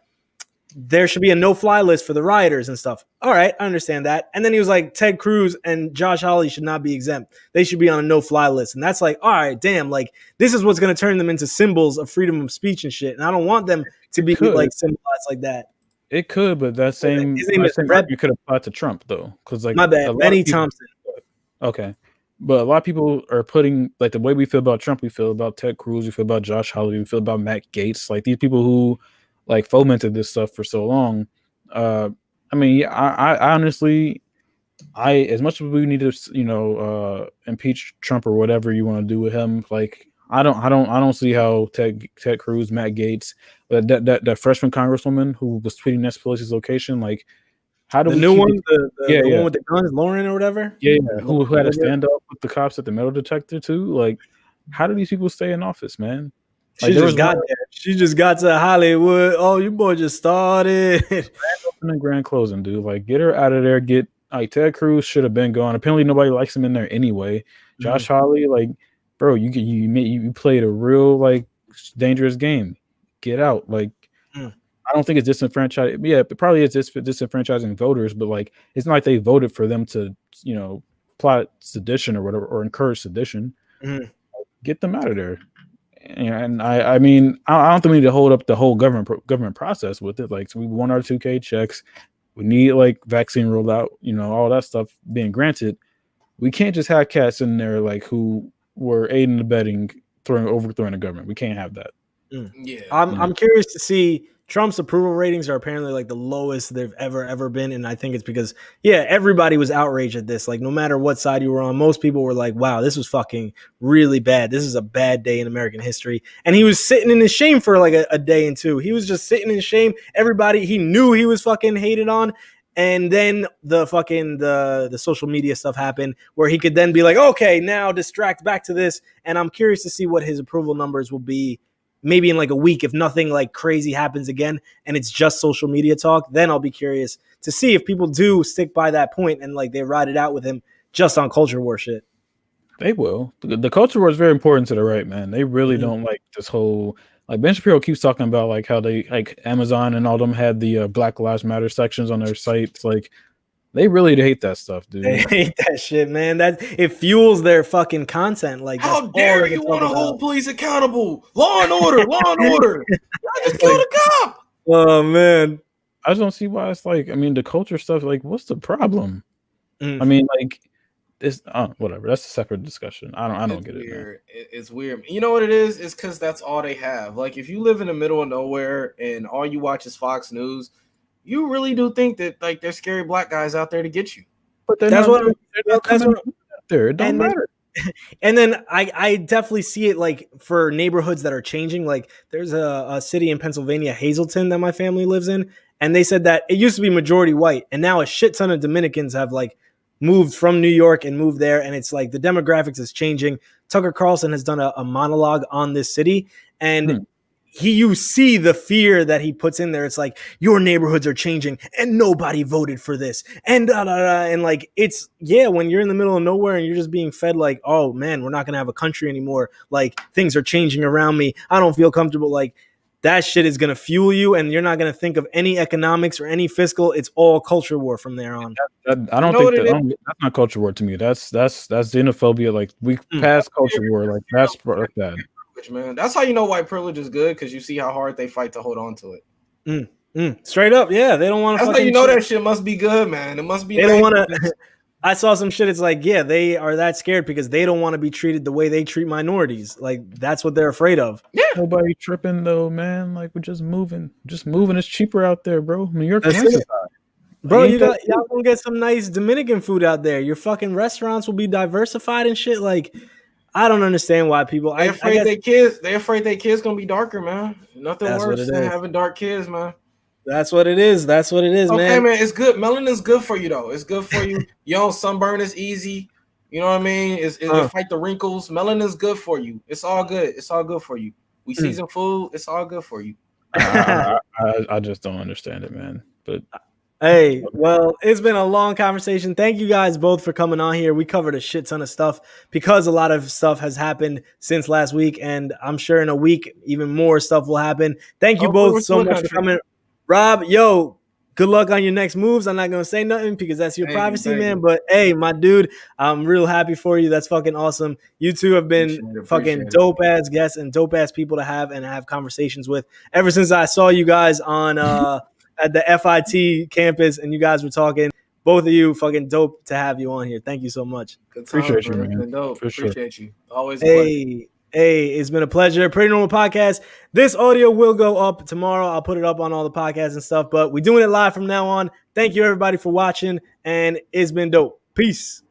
there should be a no-fly list for the rioters and stuff. All right, I understand that. And then he was like, Ted Cruz and Josh Hawley should not be exempt. They should be on a no-fly list. And that's like, all right, damn, like this is what's going to turn them into symbols of freedom of speech and shit. And I don't want them to be like symbolized like that. It could, but that same you could apply to Trump though, because like my bad, Benny Thompson. Okay. But a lot of people are putting, like, the way we feel about Trump, we feel about Ted Cruz, we feel about Josh Hawley, we feel about Matt Gaetz, like these people who like fomented this stuff for so long. I mean, I honestly, as much as we need to, impeach Trump or whatever you want to do with him, like I don't see how Ted Cruz, Matt Gaetz, that freshman congresswoman who was tweeting Nancy Pelosi's location, like. How do the new one, the one with the guns, Lauren or whatever? Yeah. Who had to stand up with the cops at the metal detector too? Like, how do these people stay in office, man? Like, she just got there. She just got to Hollywood. Oh, you boy just started. Grand opening, grand closing, dude. Like, get her out of there. Ted Cruz should have been gone. Apparently, nobody likes him in there anyway. Josh Hawley, like, bro, you played a real like dangerous game. Get out, like. I don't think it's disenfranchised. Yeah, it probably is disenfranchising voters, but like it's not like they voted for them to, plot sedition or whatever or encourage sedition. Get them out of there. And I mean, I don't think we need to hold up the whole government process with it. Like, so we want our 2K checks. We need like vaccine rolled out. All that stuff being granted. We can't just have cats in there like who were aiding and abetting overthrowing the government. We can't have that. Yeah, I'm curious to see. Trump's approval ratings are apparently like the lowest they've ever been. And I think it's because, everybody was outraged at this. Like, no matter what side you were on, most people were like, wow, this was fucking really bad. This is a bad day in American history. And he was sitting in his shame for like a day and two. He was just sitting in shame. Everybody, he knew he was fucking hated on. And then the social media stuff happened where he could then be like, okay, now distract back to this. And I'm curious to see what his approval numbers will be. Maybe in like a week, if nothing like crazy happens again and it's just social media talk, then I'll be curious to see if people do stick by that point and like they ride it out with him just on culture war shit. They will. The culture war is very important to the right, man. They really don't like this whole, like Ben Shapiro keeps talking about like how they like Amazon and all them had the Black Lives Matter sections on their sites. Like they really hate that stuff, dude. They hate that shit, man. It fuels their fucking content. Like, how dare you want to hold police accountable? Law and order, law and order. I just killed a cop. Oh man, I just don't see why it's like. I mean, the culture stuff. Like, what's the problem? I mean, like, it's whatever. That's a separate discussion. I don't get weird. It's weird. You know what it is? It's because that's all they have. Like, if you live in the middle of nowhere and all you watch is Fox News. You really do think that like there's scary black guys out there to get you, but that's what there. It don't matter. And then I definitely see it like for neighborhoods that are changing. Like there's a city in Pennsylvania, Hazleton, that my family lives in, and they said that it used to be majority white, and now a shit ton of Dominicans have like moved from New York and moved there, and it's like the demographics is changing. Tucker Carlson has done a monologue on this city, and you see the fear that he puts in there. It's like your neighborhoods are changing and nobody voted for this and and like it's when you're in the middle of nowhere and you're just being fed like, oh man, we're not gonna have a country anymore, like things are changing around me, I don't feel comfortable. Like that shit is going to fuel you, and you're not going to think of any economics or any fiscal. It's all culture war from there on. I don't think that's not culture war to me. That's xenophobia. Like we passed culture war. Like that's that. Man, that's how you know white privilege is good, because you see how hard they fight to hold on to it. Straight up, yeah, they don't want to. That's how you know that shit must be good, man. It must be. They don't want to. I saw some shit. It's like, yeah, they are that scared because they don't want to be treated the way they treat minorities. Like that's what they're afraid of. Yeah, nobody tripping though, man. Like we're just moving. It's cheaper out there, bro. New York, bro. Y'all gonna get some nice Dominican food out there. Your fucking restaurants will be diversified and shit. Like, I don't understand why people. They're afraid their kids. They're afraid their kids gonna be darker, man. Nothing worse than having dark kids, man. That's what it is. That's what it is, man. Okay, man. It's good. Melanin is good for you, though. It's good for you. You don't sunburn is easy. You know what I mean? It fight the wrinkles. Melanin is good for you. It's all good. It's all good for you. We season food. It's all good for you. I just don't understand it, man. But hey, well, it's been a long conversation. Thank you guys both for coming on here. We covered a shit ton of stuff because a lot of stuff has happened since last week, and I'm sure in a week even more stuff will happen. Thank you both so much for coming. Rob, yo, good luck on your next moves. I'm not going to say nothing because that's your privacy, man. But hey, my dude, I'm real happy for you. That's fucking awesome. You two have been fucking dope ass guests and dope ass people to have and have conversations with ever since I saw you guys on at the FIT campus and you guys were talking. Both of you, fucking dope to have you on here. Thank you so much. Appreciate you, man. Appreciate you. Always a pleasure. Hey, it's been a pleasure. Pretty Normal Podcast. This audio will go up tomorrow. I'll put it up on all the podcasts and stuff, but we're doing it live from now on. Thank you, everybody, for watching, and it's been dope. Peace.